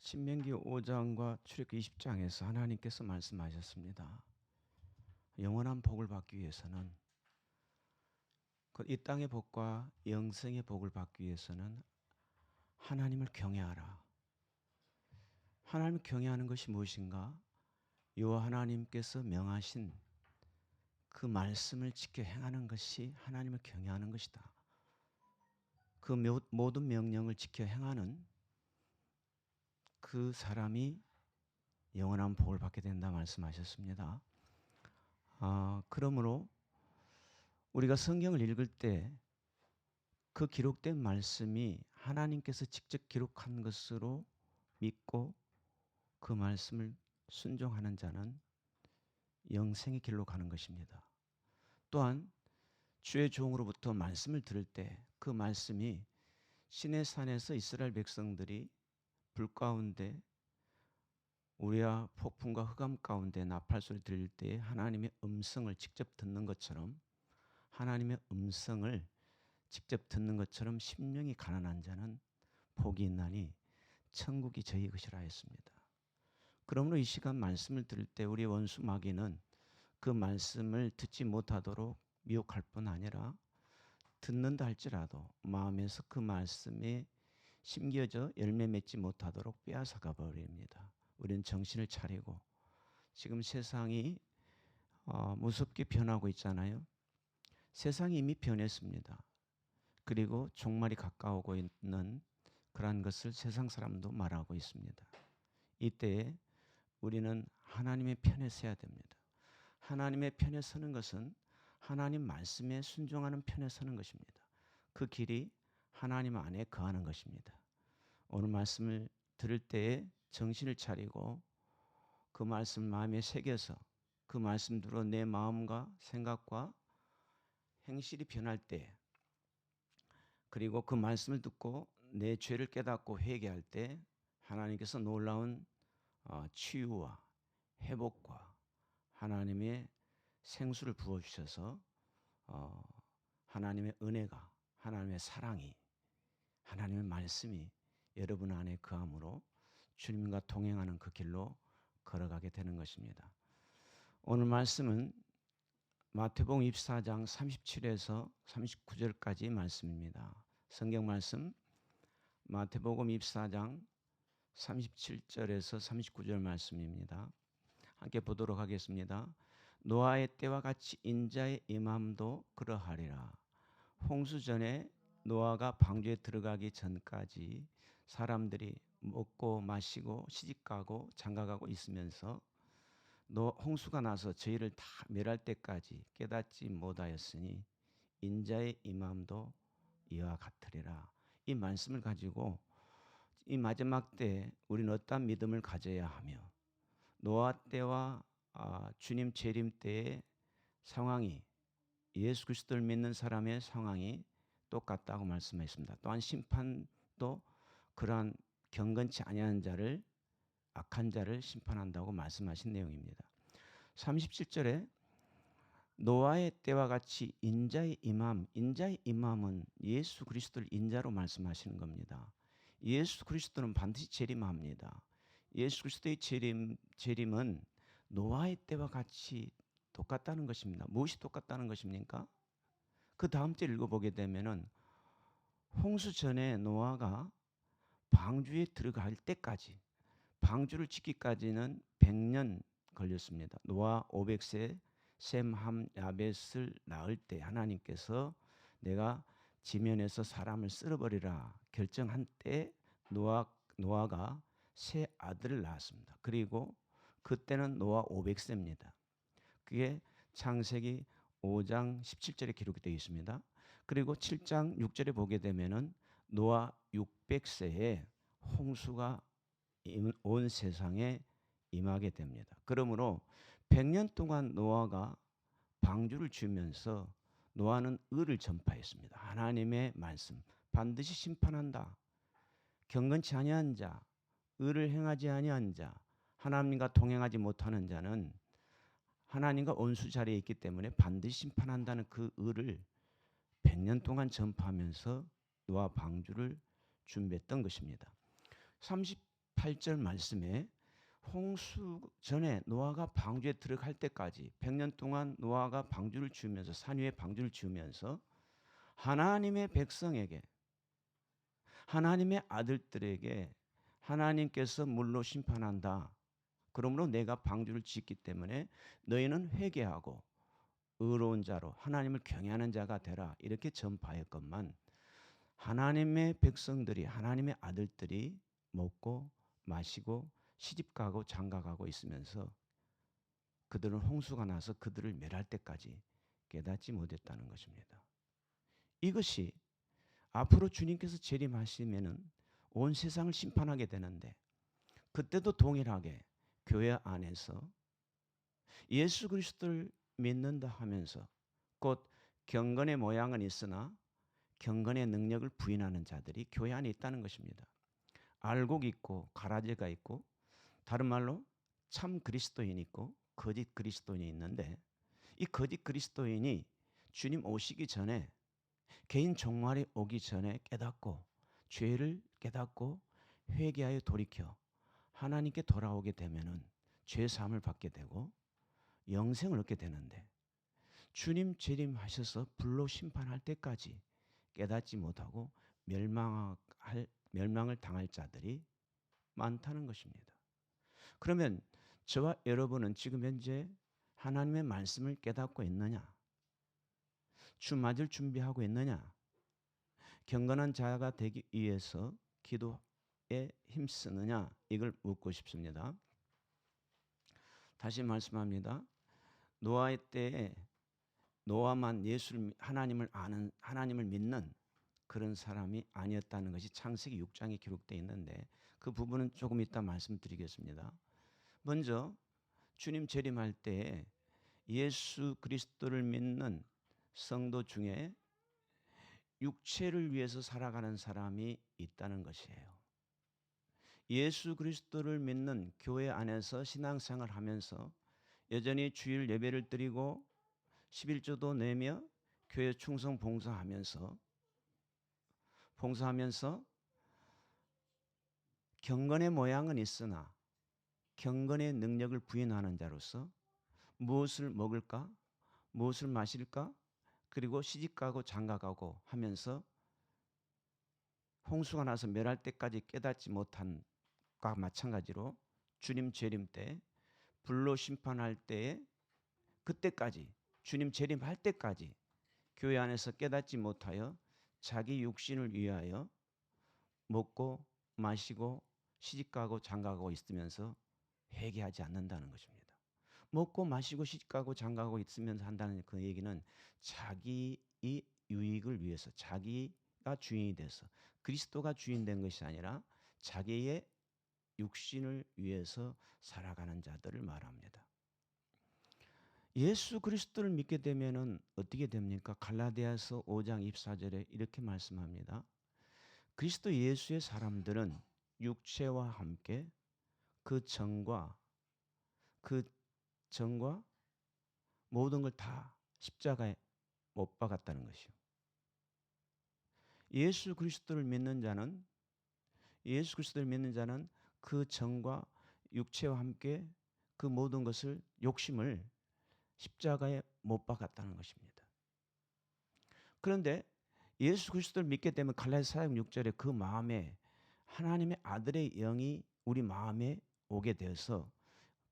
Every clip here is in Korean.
신명기 5장과 출애굽기 20장에서 하나님께서 말씀하셨습니다. 영원한 복을 받기 위해서는, 이 땅의 복과 영생의 복을 받기 위해서는 하나님을 경외하라. 하나님을 경외하는 것이 무엇인가? 여호와 하나님께서 명하신 그 말씀을 지켜 행하는 것이 하나님을 경외하는 것이다. 그 모든 명령을 지켜 행하는 그 사람이 영원한 복을 받게 된다 말씀하셨습니다. 그러므로 우리가 성경을 읽을 때 그 기록된 말씀이 하나님께서 직접 기록한 것으로 믿고 그 말씀을 순종하는 자는 영생의 길로 가는 것입니다. 또한 주의 종으로부터 말씀을 들을 때 그 말씀이 시내산에서 이스라엘 백성들이 불 가운데 우리와 폭풍과 흑암 가운데 나팔소리 들릴 때 하나님의 음성을 직접 듣는 것처럼, 하나님의 음성을 직접 듣는 것처럼 심령이 가난한 자는 복이 있나니 천국이 저희 것이라 했습니다. 그러므로 이 시간 말씀을 들을 때 우리 원수 마귀는 그 말씀을 듣지 못하도록 미혹할 뿐 아니라 듣는다 할지라도 마음에서 그 말씀에 심겨져 열매 맺지 못하도록 빼앗아가 버립니다. 우리는 정신을 차리고, 지금 세상이 무섭게 변하고 있잖아요. 세상이 이미 변했습니다. 그리고 종말이 가까우고 있는 그러한 것을 세상 사람도 말하고 있습니다. 이때에 우리는 하나님의 편에 서야 됩니다. 하나님의 편에 서는 것은 하나님 말씀에 순종하는 편에 서는 것입니다. 그 길이 하나님 안에 거하는 것입니다. 오늘 말씀을 들을 때에 정신을 차리고 그 말씀 마음에 새겨서 그 말씀대로 내 마음과 생각과 행실이 변할 때, 그리고 그 말씀을 듣고 내 죄를 깨닫고 회개할 때 하나님께서 놀라운 치유와 회복과 하나님의 생수를 부어주셔서 하나님의 은혜가, 하나님의 사랑이, 하나님의 말씀이 여러분 안에 거함으로 주님과 동행하는 그 길로 걸어가게 되는 것입니다. 오늘 말씀은 마태복음 24장 37에서 39절까지 말씀입니다. 성경 말씀 마태복음 24장 37절에서 39절 말씀입니다. 함께 보도록 하겠습니다. 노아의 때와 같이 인자의 임함도 그러하리라. 홍수 전에 노아가 방주에 들어가기 전까지 사람들이 먹고 마시고 시집가고 장가가고 있으면서 홍수가 나서 저희를 다 멸할 때까지 깨닫지 못하였으니 인자의 임함도 이와 같으리라. 이 말씀을 가지고 이 마지막 때 우리는 어떠한 믿음을 가져야 하며, 노아 때와 주님 재림 때의 상황이, 예수 그리스도를 믿는 사람의 상황이 똑같다고 말씀했습니다. 또한 심판도 그러한 경건치 아니한 자를, 악한 자를 심판한다고 말씀하신 내용입니다. 37절에 노아의 때와 같이 인자의 임함, 인자의 임함은 예수 그리스도를 인자로 말씀하시는 겁니다. 예수 그리스도는 반드시 재림합니다. 예수 그리스도의 재림은 노아의 때와 같이 똑같다는 것입니다. 무엇이 똑같다는 것입니까? 그 다음 절 읽어보게 되면은 홍수 전에 노아가 방주에 들어갈 때까지, 방주를 짓기까지는 100년 걸렸습니다. 노아 500세 셈, 함, 야벳을 낳을 때 하나님께서 내가 지면에서 사람을 쓸어버리라 결정한 때 노아가 세 아들을 낳았습니다. 그리고 그때는 노아 500세입니다. 그게 창세기 5장 17절에 기록이 되어 있습니다. 그리고 7장 6절에 보게 되면은 노아 600세에 홍수가 온 세상에 임하게 됩니다. 그러므로 100년 동안 노아가 방주를 지으면서 노아는 의를 전파했습니다. 하나님의 말씀, 반드시 심판한다. 경건치 아니한 자, 의를 행하지 아니한 자, 하나님과 동행하지 못하는 자는 하나님과 원수 자리에 있기 때문에 반드시 심판한다는 그 의를 100년 동안 전파하면서 노아 방주를 준비했던 것입니다. 8절 말씀에 홍수 전에 노아가 방주에 들어갈 때까지 100년 동안 노아가 방주를 지으면서 산 위에 방주를 지으면서 하나님의 백성에게, 하나님의 아들들에게 하나님께서 물로 심판한다. 그러므로 내가 방주를 짓기 때문에 너희는 회개하고 의로운 자로 하나님을 경외하는 자가 되라. 이렇게 전파했건만 하나님의 백성들이, 하나님의 아들들이 먹고 마시고 시집가고 장가가고 있으면서 그들은 홍수가 나서 그들을 멸할 때까지 깨닫지 못했다는 것입니다. 이것이 앞으로 주님께서 재림하시면은 온 세상을 심판하게 되는데, 그때도 동일하게 교회 안에서 예수 그리스도를 믿는다 하면서 곧 경건의 모양은 있으나 경건의 능력을 부인하는 자들이 교회 안에 있다는 것입니다. 알곡 있고 가라지가 있고, 다른 말로 참 그리스도인이 있고 거짓 그리스도인이 있는데, 이 거짓 그리스도인이 주님 오시기 전에, 개인 종말이 오기 전에 깨닫고 죄를 깨닫고 회개하여 돌이켜 하나님께 돌아오게 되면은 죄 사함을 받게 되고 영생을 얻게 되는데, 주님 재림하셔서 불로 심판할 때까지 깨닫지 못하고 멸망을 당할 자들이 많다는 것입니다. 그러면 저와 여러분은 지금 현재 하나님의 말씀을 깨닫고 있느냐? 주 맞을 준비하고 있느냐? 경건한 자가 되기 위해서 기도에 힘쓰느냐? 이걸 묻고 싶습니다. 다시 말씀합니다. 노아의 때에 노아만 하나님을 아는, 하나님을 믿는 그런 사람이 아니었다는 것이 창세기 6장에 기록되어 있는데, 그 부분은 조금 이따 말씀드리겠습니다. 먼저 주님 재림할 때에 예수 그리스도를 믿는 성도 중에 육체를 위해서 살아가는 사람이 있다는 것이에요. 예수 그리스도를 믿는 교회 안에서 신앙생활을 하면서 여전히 주일 예배를 드리고 11조도 내며 교회 충성 봉사하면서 경건의 모양은 있으나 경건의 능력을 부인하는 자로서 무엇을 먹을까, 무엇을 마실까, 그리고 시집가고 장가가고 하면서 홍수가 나서 멸할 때까지 깨닫지 못한 것과 마찬가지로 주님 재림 때 불로 심판할 때에, 그때까지 주님 재림할 때까지 교회 안에서 깨닫지 못하여 자기 육신을 위하여 먹고 마시고 시집가고 장가가고 있으면서 회개하지 않는다는 것입니다. 먹고 마시고 시집가고 장가가고 있으면서 한다는 그 얘기는 자기의 유익을 위해서, 자기가 주인이 돼서 그리스도가 주인 된 것이 아니라 자기의 육신을 위해서 살아가는 자들을 말합니다. 예수 그리스도를 믿게 되면은 어떻게 됩니까? 갈라디아서 5장 24절에 이렇게 말씀합니다. 그리스도 예수의 사람들은 육체와 함께 그 정과 모든 걸 다 십자가에 못 박았다는 것이요. 예수 그리스도를 믿는 자는 그 정과 육체와 함께 그 모든 것을, 욕심을 십자가에 못 박았다는 것입니다. 그런데 예수 그리스도를 믿게 되면 갈라디아서 4장 6절에 그 마음에 하나님의 아들의 영이 우리 마음에 오게 되어서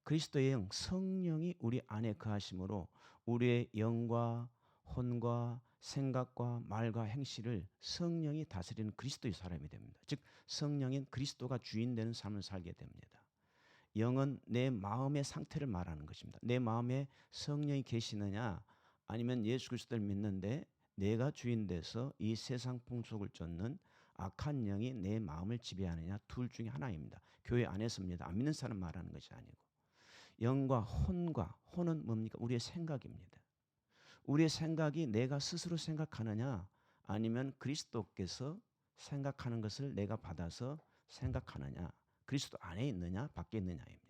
그리스도의 영, 성령이 우리 안에 거하심으로 우리의 영과 혼과 생각과 말과 행실을 성령이 다스리는 그리스도의 사람이 됩니다. 즉 성령인 그리스도가 주인 되는 삶을 살게 됩니다. 영은 내 마음의 상태를 말하는 것입니다. 내 마음에 성령이 계시느냐, 아니면 예수 그리스도를 믿는데 내가 주인 돼서 이 세상 풍속을 쫓는 악한 영이 내 마음을 지배하느냐, 둘 중에 하나입니다. 교회 안에서입니다. 안 믿는 사람 말하는 것이 아니고. 영과 혼은 뭡니까? 우리의 생각입니다. 우리의 생각이 내가 스스로 생각하느냐, 아니면 그리스도께서 생각하는 것을 내가 받아서 생각하느냐, 그리스도 안에 있느냐 밖에 있느냐입니다.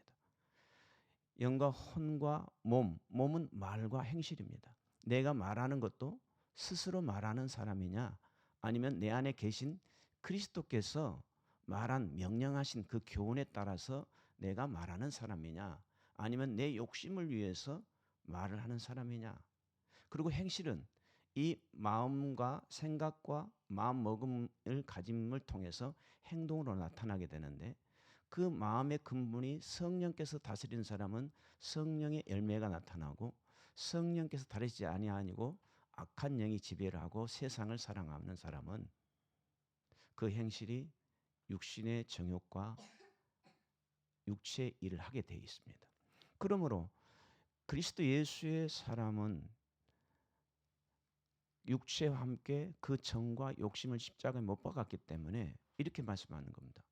영과 혼과 몸은 말과 행실입니다. 내가 말하는 것도 스스로 말하는 사람이냐, 아니면 내 안에 계신 그리스도께서 말한 명령하신 그 교훈에 따라서 내가 말하는 사람이냐, 아니면 내 욕심을 위해서 말을 하는 사람이냐. 그리고 행실은 이 마음과 생각과 마음먹음을 가짐을 통해서 행동으로 나타나게 되는데, 그 마음의 근본이 성령께서 다스리는 사람은 성령의 열매가 나타나고, 성령께서 다르지 아니하고 악한 영이 지배를 하고 세상을 사랑하는 사람은 그 행실이 육신의 정욕과 육체의 일을 하게 되어 있습니다. 그러므로 그리스도 예수의 사람은 육체와 함께 그 정과 욕심을 십자가에 못 박았기 때문에 이렇게 말씀하는 겁니다.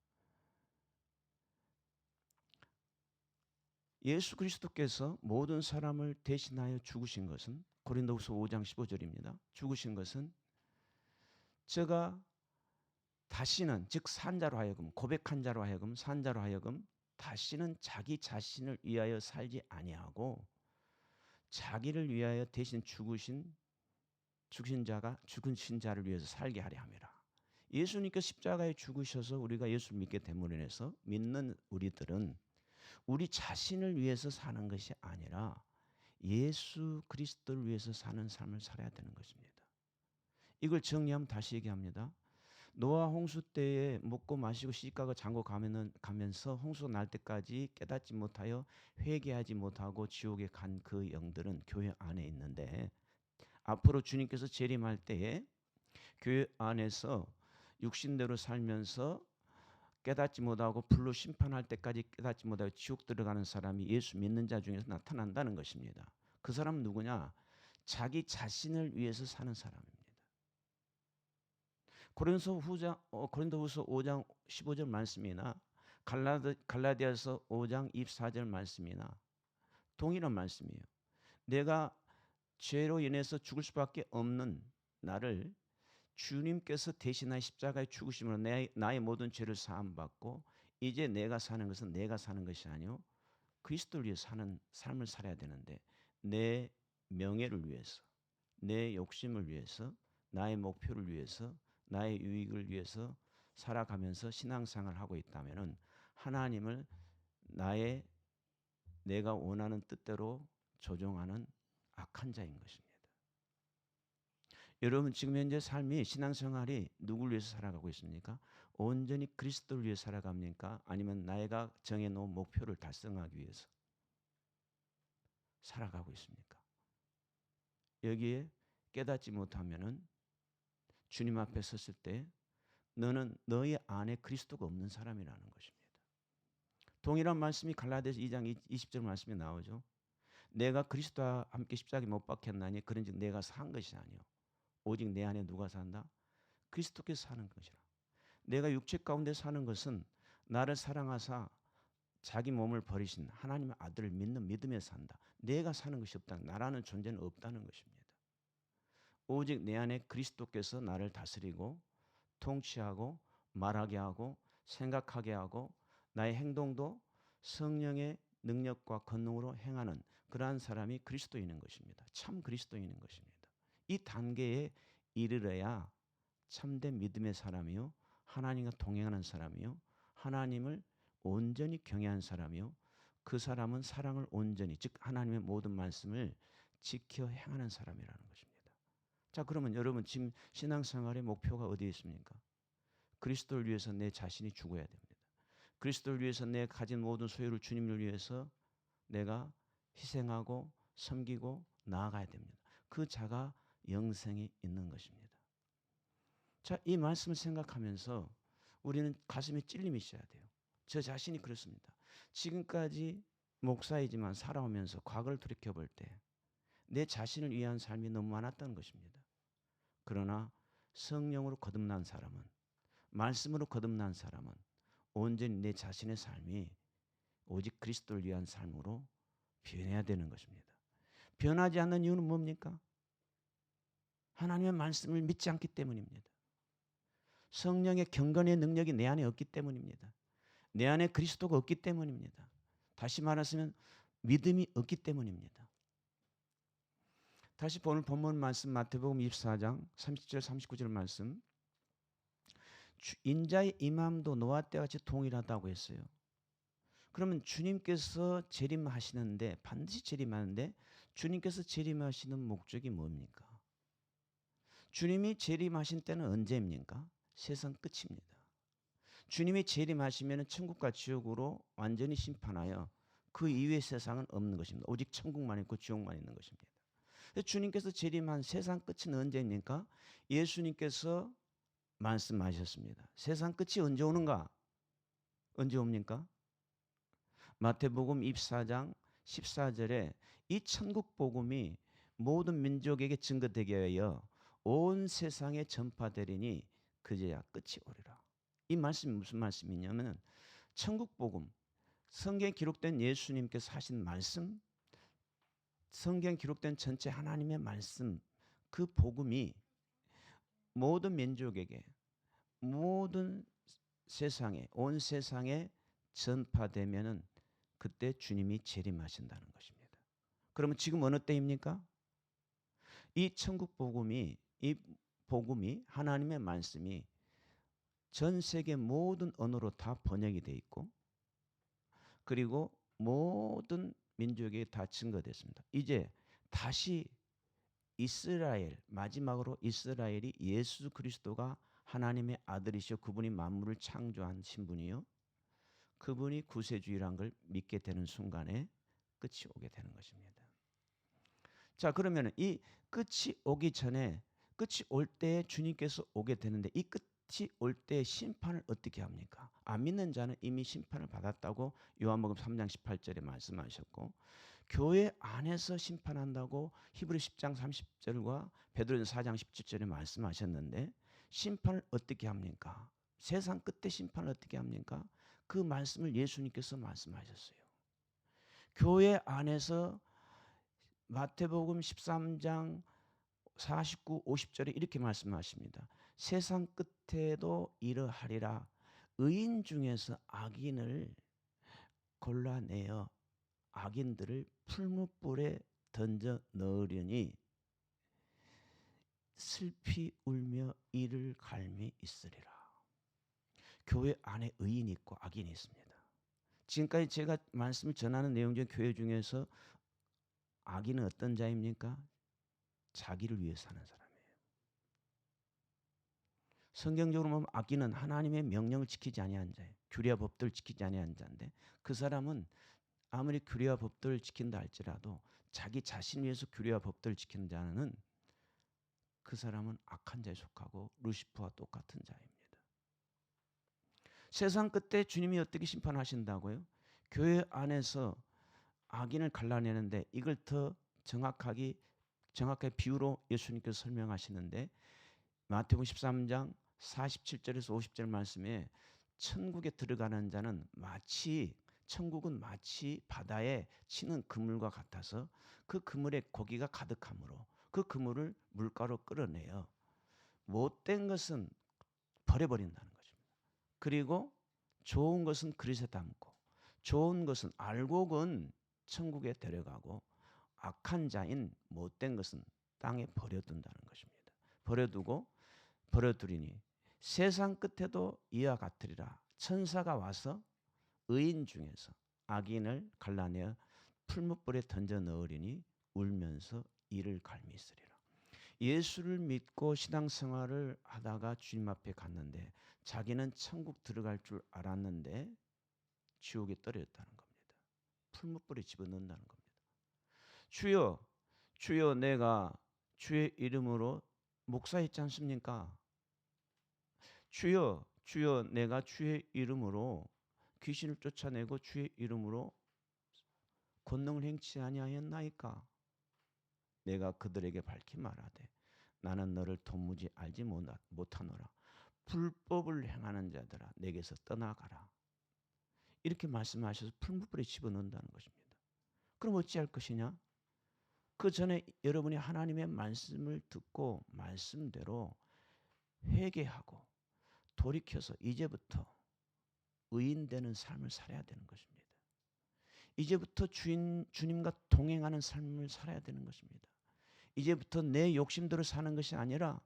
예수 그리스도께서 모든 사람을 대신하여 죽으신 것은, 고린도후서 5장 15절입니다. 죽으신 것은 제가 다시는, 즉 산자로 하여금, 고백한 자로 하여금, 산자로 하여금 다시는 자기 자신을 위하여 살지 아니하고 자기를 위하여 대신 죽으신 자를 위해서 살게 하려 함이라. 예수님께서 십자가에 죽으셔서 우리가 예수를 믿게 됨으로 인해서 믿는 우리들은 우리 자신을 위해서 사는 것이 아니라 예수 그리스도를 위해서 사는 삶을 살아야 되는 것입니다. 이걸 정리하면 다시 얘기합니다. 노아 홍수 때에 먹고 마시고 시집가고 장고 가면서 홍수가 날 때까지 깨닫지 못하여 회개하지 못하고 지옥에 간 그 영들은 교회 안에 있는데, 앞으로 주님께서 재림할 때에 교회 안에서 육신대로 살면서 깨닫지 못하고 불로 심판할 때까지 깨닫지 못하고 지옥 들어가는 사람이 예수 믿는 자 중에서 나타난다는 것입니다. 그 사람은 누구냐? 자기 자신을 위해서 사는 사람입니다. 고린도후서 5장 15절 말씀이나 갈라디아서 5장 24절 말씀이나 동일한 말씀이에요. 내가 죄로 인해서 죽을 수밖에 없는 나를 주님께서 대신하여 십자가에 죽으심으로 나의 모든 죄를 사함받고 이제 내가 사는 것은 내가 사는 것이 아니요 그리스도를 위해 사는 삶을 살아야 되는데, 내 명예를 위해서, 내 욕심을 위해서, 나의 목표를 위해서, 나의 유익을 위해서 살아가면서 신앙생활을 하고 있다면 하나님을 내가 원하는 뜻대로 조종하는 악한 자인 것입니다. 여러분 지금 현재 삶이, 신앙생활이 누구를 위해서 살아가고 있습니까? 온전히 그리스도를 위해 살아갑니까? 아니면 내가 정해놓은 목표를 달성하기 위해서 살아가고 있습니까? 여기에 깨닫지 못하면은 주님 앞에 섰을 때 너는 너희 안에 그리스도가 없는 사람이라는 것입니다. 동일한 말씀이 갈라디아서 2장 20절 말씀에 나오죠. 내가 그리스도와 함께 십자가에 못 박혔나니 그런즉 내가 산 것이 아니요 오직 내 안에 누가 산다? 그리스도께서 사는 것이라. 내가 육체 가운데 사는 것은 나를 사랑하사 자기 몸을 버리신 하나님의 아들을 믿는 믿음에 산다. 내가 사는 것이 없다. 나라는 존재는 없다는 것입니다. 오직 내 안에 그리스도께서 나를 다스리고 통치하고 말하게 하고 생각하게 하고 나의 행동도 성령의 능력과 권능으로 행하는 그러한 사람이 그리스도인인 것입니다. 참 그리스도인인 것입니다. 이 단계에 이르러야 참된 믿음의 사람이요 하나님과 동행하는 사람이요 하나님을 온전히 경외하는 사람이요 그 사람은 사랑을 온전히, 즉 하나님의 모든 말씀을 지켜 행하는 사람이라는 것입니다. 자, 그러면 여러분 지금 신앙생활의 목표가 어디에 있습니까? 그리스도를 위해서 내 자신이 죽어야 됩니다. 그리스도를 위해서 내 가진 모든 소유를 주님을 위해서 내가 희생하고 섬기고 나아가야 됩니다. 그 자가 영생이 있는 것입니다. 자, 이 말씀을 생각하면서 우리는 가슴에 찔림이 있어야 돼요. 저 자신이 그렇습니다. 지금까지 목사이지만 살아오면서 과거를 돌이켜볼 때 내 자신을 위한 삶이 너무 많았던 것입니다. 그러나 성령으로 거듭난 사람은, 말씀으로 거듭난 사람은 온전히 내 자신의 삶이 오직 그리스도를 위한 삶으로 변해야 되는 것입니다. 변하지 않는 이유는 뭡니까? 하나님의 말씀을 믿지 않기 때문입니다. 성령의 경건의 능력이 내 안에 없기 때문입니다. 내 안에 그리스도가 없기 때문입니다. 다시 말하면 믿음이 없기 때문입니다. 다시 오늘 본문 말씀 마태복음 24장 30절 39절 말씀. 인자의 임함도 노아 때 같이 동일하다고 했어요. 그러면 주님께서 재림하시는데, 반드시 재림하는데 주님께서 재림하시는 목적이 뭡니까? 주님이 재림하신 때는 언제입니까? 세상 끝입니다. 주님이 재림하시면 천국과 지옥으로 완전히 심판하여 그 이후의 세상은 없는 것입니다. 오직 천국만 있고 지옥만 있는 것입니다. 주님께서 재림한 세상 끝은 언제입니까? 예수님께서 말씀하셨습니다. 세상 끝이 언제 오는가? 언제 옵니까? 마태복음 24장 14절에 이 천국 복음이 모든 민족에게 증거되게 하여 온 세상에 전파되리니 그제야 끝이 오리라. 이 말씀이 무슨 말씀이냐면 천국 복음, 성경에 기록된 예수님께서 하신 말씀, 성경에 기록된 전체 하나님의 말씀, 그 복음이 모든 민족에게, 모든 세상에, 온 세상에 전파되면은 그때 주님이 재림하신다는 것입니다. 그러면 지금 어느 때입니까? 이 천국 복음이, 이 복음이, 하나님의 말씀이 전 세계 모든 언어로 다 번역이 돼 있고, 그리고 모든 민족에게 다 증거됐습니다. 이제 다시 이스라엘, 마지막으로 이스라엘이 예수 그리스도가 하나님의 아들이시여 그분이 만물을 창조하신 분이요, 그분이 구세주의란 걸 믿게 되는 순간에 끝이 오게 되는 것입니다. 자, 그러면 이 끝이 오기 전에, 끝이 올 때에 주님께서 오게 되는데 이 끝이 올 때 심판을 어떻게 합니까? 안 믿는 자는 이미 심판을 받았다고 요한복음 3장 18절에 말씀하셨고, 교회 안에서 심판한다고 히브리 10장 30절과 베드로전서 4장 17절에 말씀하셨는데, 심판을 어떻게 합니까? 세상 끝에 심판을 어떻게 합니까? 그 말씀을 예수님께서 말씀하셨어요. 교회 안에서 마태복음 13장 49, 50절에 이렇게 말씀하십니다. 세상 끝에도 이러하리라. 의인 중에서 악인을 골라내어 악인들을 풀무불에 던져 넣으려니 슬피 울며 이를 갈미 있으리라. 교회 안에 의인이 있고 악인이 있습니다. 지금까지 제가 말씀을 전하는 내용 중 교회 중에서 악인은 어떤 자입니까? 자기를 위해 사는 사람이에요. 성경적으로 보면 악인은 하나님의 명령을 지키지 아니한 자예요. 규례와 법들을 지키지 아니한 자인데, 그 사람은 아무리 규례와 법들을 지킨다 할지라도 자기 자신을 위해서 규례와 법들을 지키는 자는 그 사람은 악한 자에 속하고 루시퍼와 똑같은 자입니다. 세상 끝에 주님이 어떻게 심판하신다고요? 교회 안에서 악인을 갈라내는데, 이걸 더 정확하게 비유로 예수님께서 설명하시는데, 마태복음 13장 47절에서 50절 말씀에 천국에 들어가는 자는 천국은 마치 바다에 치는 그물과 같아서 그 그물에 고기가 가득하므로 그 그물을 물가로 끌어내어 못된 것은 버려버린다는 것입니다. 그리고 좋은 것은 그릇에 담고, 좋은 것은 알곡은 천국에 데려가고, 악한 자인 못된 것은 땅에 버려둔다는 것입니다. 버려두리니 세상 끝에도 이와 같으리라. 천사가 와서 의인 중에서 악인을 갈라내어 풀무불에 던져 넣으리니 울면서 이를 갈미 있으리라. 예수를 믿고 신앙생활을 하다가 주님 앞에 갔는데 자기는 천국 들어갈 줄 알았는데 지옥에 떨어졌다는 겁니다. 풀무불에 집어넣는다는 겁니다. 주여 내가 주의 이름으로 목사했지 않습니까? 주여 내가 주의 이름으로 귀신을 쫓아내고 주의 이름으로 권능을 행치 아니하였나이까? 내가 그들에게 밝히 말하되 나는 너를 도무지 알지 못하노라. 불법을 행하는 자들아 내게서 떠나가라. 이렇게 말씀하셔서 풀무불에 집어넣는다는 것입니다. 그럼 어찌할 것이냐? 그 전에 여러분이 하나님의 말씀을 듣고 말씀대로 회개하고 돌이켜서 이제부터 의인 되는 삶을 살아야 되는 것입니다. 이제부터 주님과 동행하는 삶을 살아야 되는 것입니다. 이제부터 내 욕심대로 사는 것이 아니라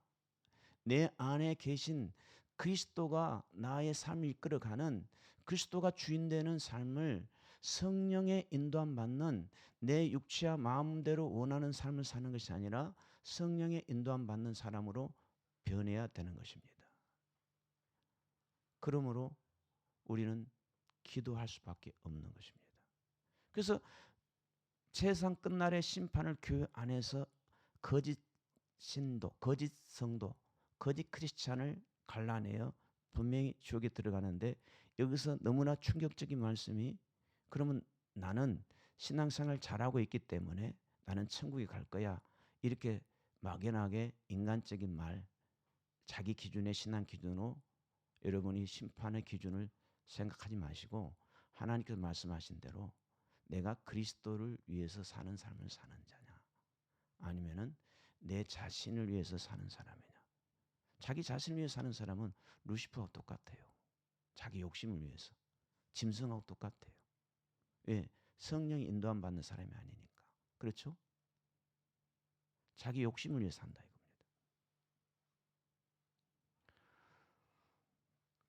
내 안에 계신 그리스도가 나의 삶을 이끌어가는, 그리스도가 주인 되는 삶을, 성령의 인도함 받는, 내 육체와 마음대로 원하는 삶을 사는 것이 아니라 성령의 인도함 받는 사람으로 변해야 되는 것입니다. 그러므로 우리는 기도할 수밖에 없는 것입니다. 그래서 세상 끝날의 심판을 교회 안에서 거짓 신도, 거짓 성도, 거짓 크리스찬을 갈라내어 분명히 지옥에 들어가는데, 여기서 너무나 충격적인 말씀이, 그러면 나는 신앙생활 잘하고 있기 때문에 나는 천국에 갈 거야, 이렇게 막연하게 인간적인 말, 자기 기준의 신앙 기준으로 여러분이 심판의 기준을 생각하지 마시고, 하나님께서 말씀하신 대로 내가 그리스도를 위해서 사는 삶을 사는 자냐, 아니면은 내 자신을 위해서 사는 사람이냐. 자기 자신을 위해서 사는 사람은 루시퍼와 똑같아요. 자기 욕심을 위해서. 짐승하고 똑같아요. 왜? 성령이 인도함 받는 사람이 아니니까. 그렇죠? 자기 욕심을 위해서 산다 이겁니다.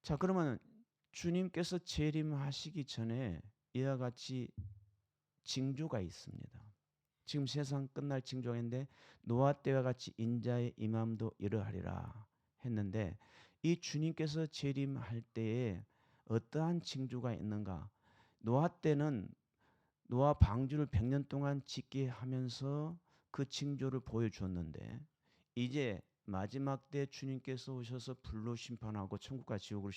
자, 그러면 주님께서 재림하시기 전에 이와 같이 징조가 있습니다. 지금 세상 끝날 징조가 있는데, 노아 때와 같이 인자의 임함도 이러하리라 했는데, 이 주님께서 재림할 때에 어떠한 징조가 있는가? 노아 때는 노아 방주를 100년 동안 짓게 하면서 그 징조를 보여주었는데, 이제 마지막 때 주님께서 오셔서 불로 심판하고 천국과 지옥을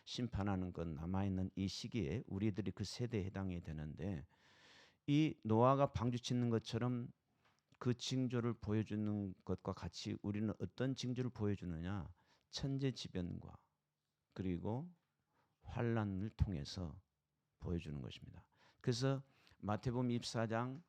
심판하는 건 남아있는 이 시기에 우리들이 그 세대에 해당이 되는데, 이 노아가 방주 짓는 것처럼 그 징조를 보여주는 것과 같이 우리는 어떤 징조를 보여주느냐? 천재지변과 그리고 환란을 통해서 보여주는 것입니다. 그래서 마태복음 24장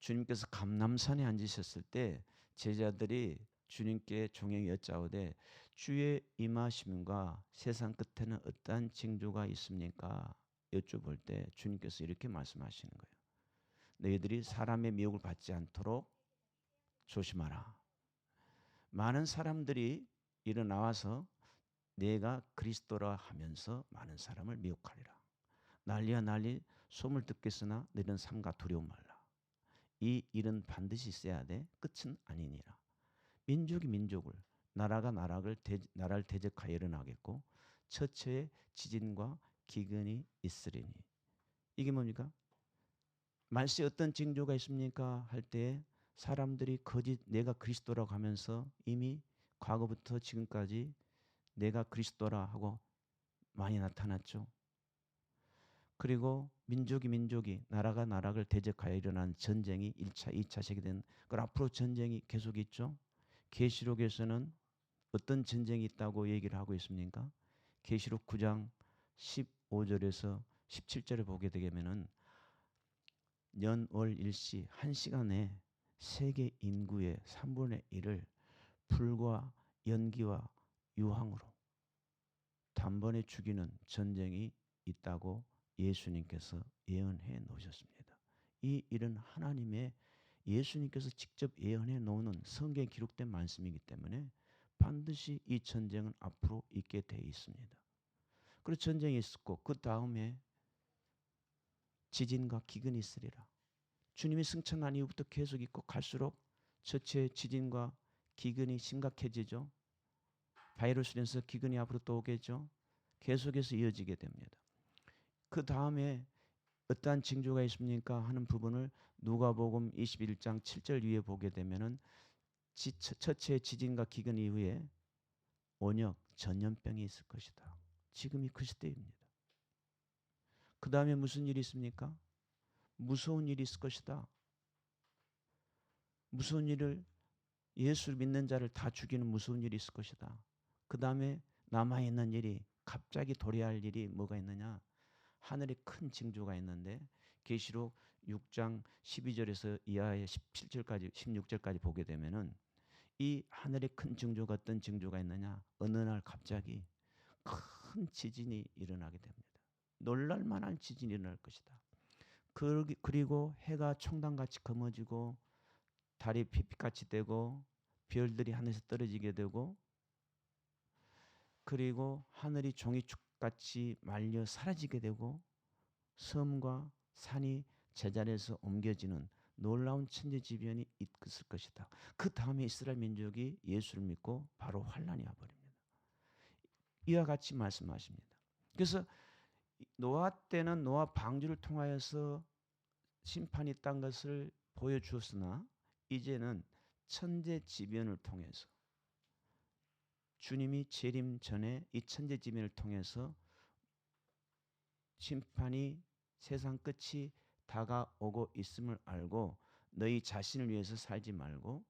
주님께서 감람산에 앉으셨을 때 제자들이 주님께 종영이 여짜오되 주의 임하심과 세상 끝에는 어떠한 징조가 있습니까? 여쭤볼 때 주님께서 이렇게 말씀하시는 거예요. 너희들이 사람의 미혹을 받지 않도록 조심하라. 많은 사람들이 일어나와서 내가 그리스도라 하면서 많은 사람을 미혹하리라. 난리야 난리 소문을 듣겠으나 너희는 삼가 두려워 말라. 이 일은 반드시 있어야 돼. 끝은 아니니라. 민족이 민족을, 나라가 나라를 대적하여 일어나겠고 처처에 지진과 기근이 있으리니. 이게 뭡니까? 말세에 어떤 징조가 있습니까? 할 때 사람들이 거짓 내가 그리스도라고 하면서 이미 과거부터 지금까지 내가 그리스도라 하고 많이 나타났죠. 그리고 민족이 나라가 나라를 대적하여 일어난 전쟁이 1차, 2차 세계대전, 그 앞으로 전쟁이 계속 있죠. 계시록에서는 어떤 전쟁이 있다고 얘기를 하고 있습니까? 계시록 9장 15절에서 17절에 보게 되면은 연월 일시 1시간에 세계 인구의 3분의 1을 불과 연기와 유황으로 단번에 죽이는 전쟁이 있다고 예수님께서 예언해 놓으셨습니다. 이 일은 하나님의 예수님께서 직접 예언해 놓는 성경에 기록된 말씀이기 때문에 반드시 이 전쟁은 앞으로 있게 돼 있습니다. 그리고 전쟁이 있었고 그 다음에 지진과 기근이 있으리라. 주님이 승천한 이후부터 계속 있고 갈수록 처처의 지진과 기근이 심각해지죠. 바이러스로 인해서 기근이 앞으로 또 오겠죠. 계속해서 이어지게 됩니다. 그 다음에 어떠한 징조가 있습니까? 하는 부분을 누가복음 21장 7절 위에 보게 되면은 처처의 지진과 기근 이후에 온역, 전염병이 있을 것이다. 지금이 그 시대입니다. 그 다음에 무슨 일이 있습니까? 무서운 일이 있을 것이다. 무서운 일을, 예수를 믿는 자를 다 죽이는 무서운 일이 있을 것이다. 그 다음에 남아있는 일이, 갑자기 도래할 일이 뭐가 있느냐? 하늘에 큰 징조가 있는데 계시록 6장 12절에서 이하의 17절까지 16절까지 보게 되면은 이 하늘에 큰 징조가 어떤 징조가 있느냐? 어느 날 갑자기 큰 지진이 일어나게 됩니다. 놀랄 만한 지진이 일어날 것이다. 그리고 해가 청단같이 검어지고 달이 피피같이 되고 별들이 하늘에서 떨어지게 되고 그리고 하늘이 종이축같이 말려 사라지게 되고 섬과 산이 제자리에서 옮겨지는 놀라운 천재지변이 있을 것이다. 그 다음에 이스라엘 민족이 예수를 믿고 바로 환란이 와버립니다. 이와 같이 말씀하십니다. 그래서 노아 때는 노아 방주를 통하여서 심판이 있다는 것을 보여주었으나 이제는 천재지변을 통해서 주님이 재림 전에 이 천재지변을 통해서 심판이 세상 끝이 다가오고 있음을 알고 너희 자신을 위해서 살지 말고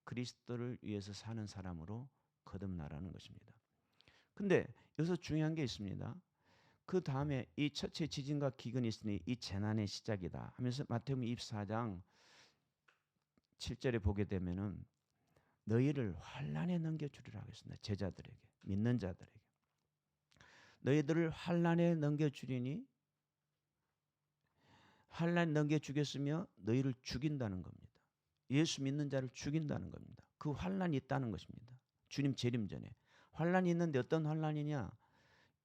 그리스도를 위해서 사는 사람으로 거듭나라는 것입니다. 근데 여기서 중요한 게 있습니다. 그 다음에 이 첫째 지진과 기근이 있으니 이 재난의 시작이다 하면서 마태복음 24장 7절에 보게 되면은 너희를 환난에 넘겨주리라 하겠습니다. 제자들에게, 믿는 자들에게. 너희들을 환난에 넘겨주리니 환난에 넘겨주겠으며 너희를 죽인다는 겁니다. 예수 믿는 자를 죽인다는 겁니다. 그 환난이 있다는 것입니다. 주님 재림 전에. 환난이 있는데 어떤 환난이냐?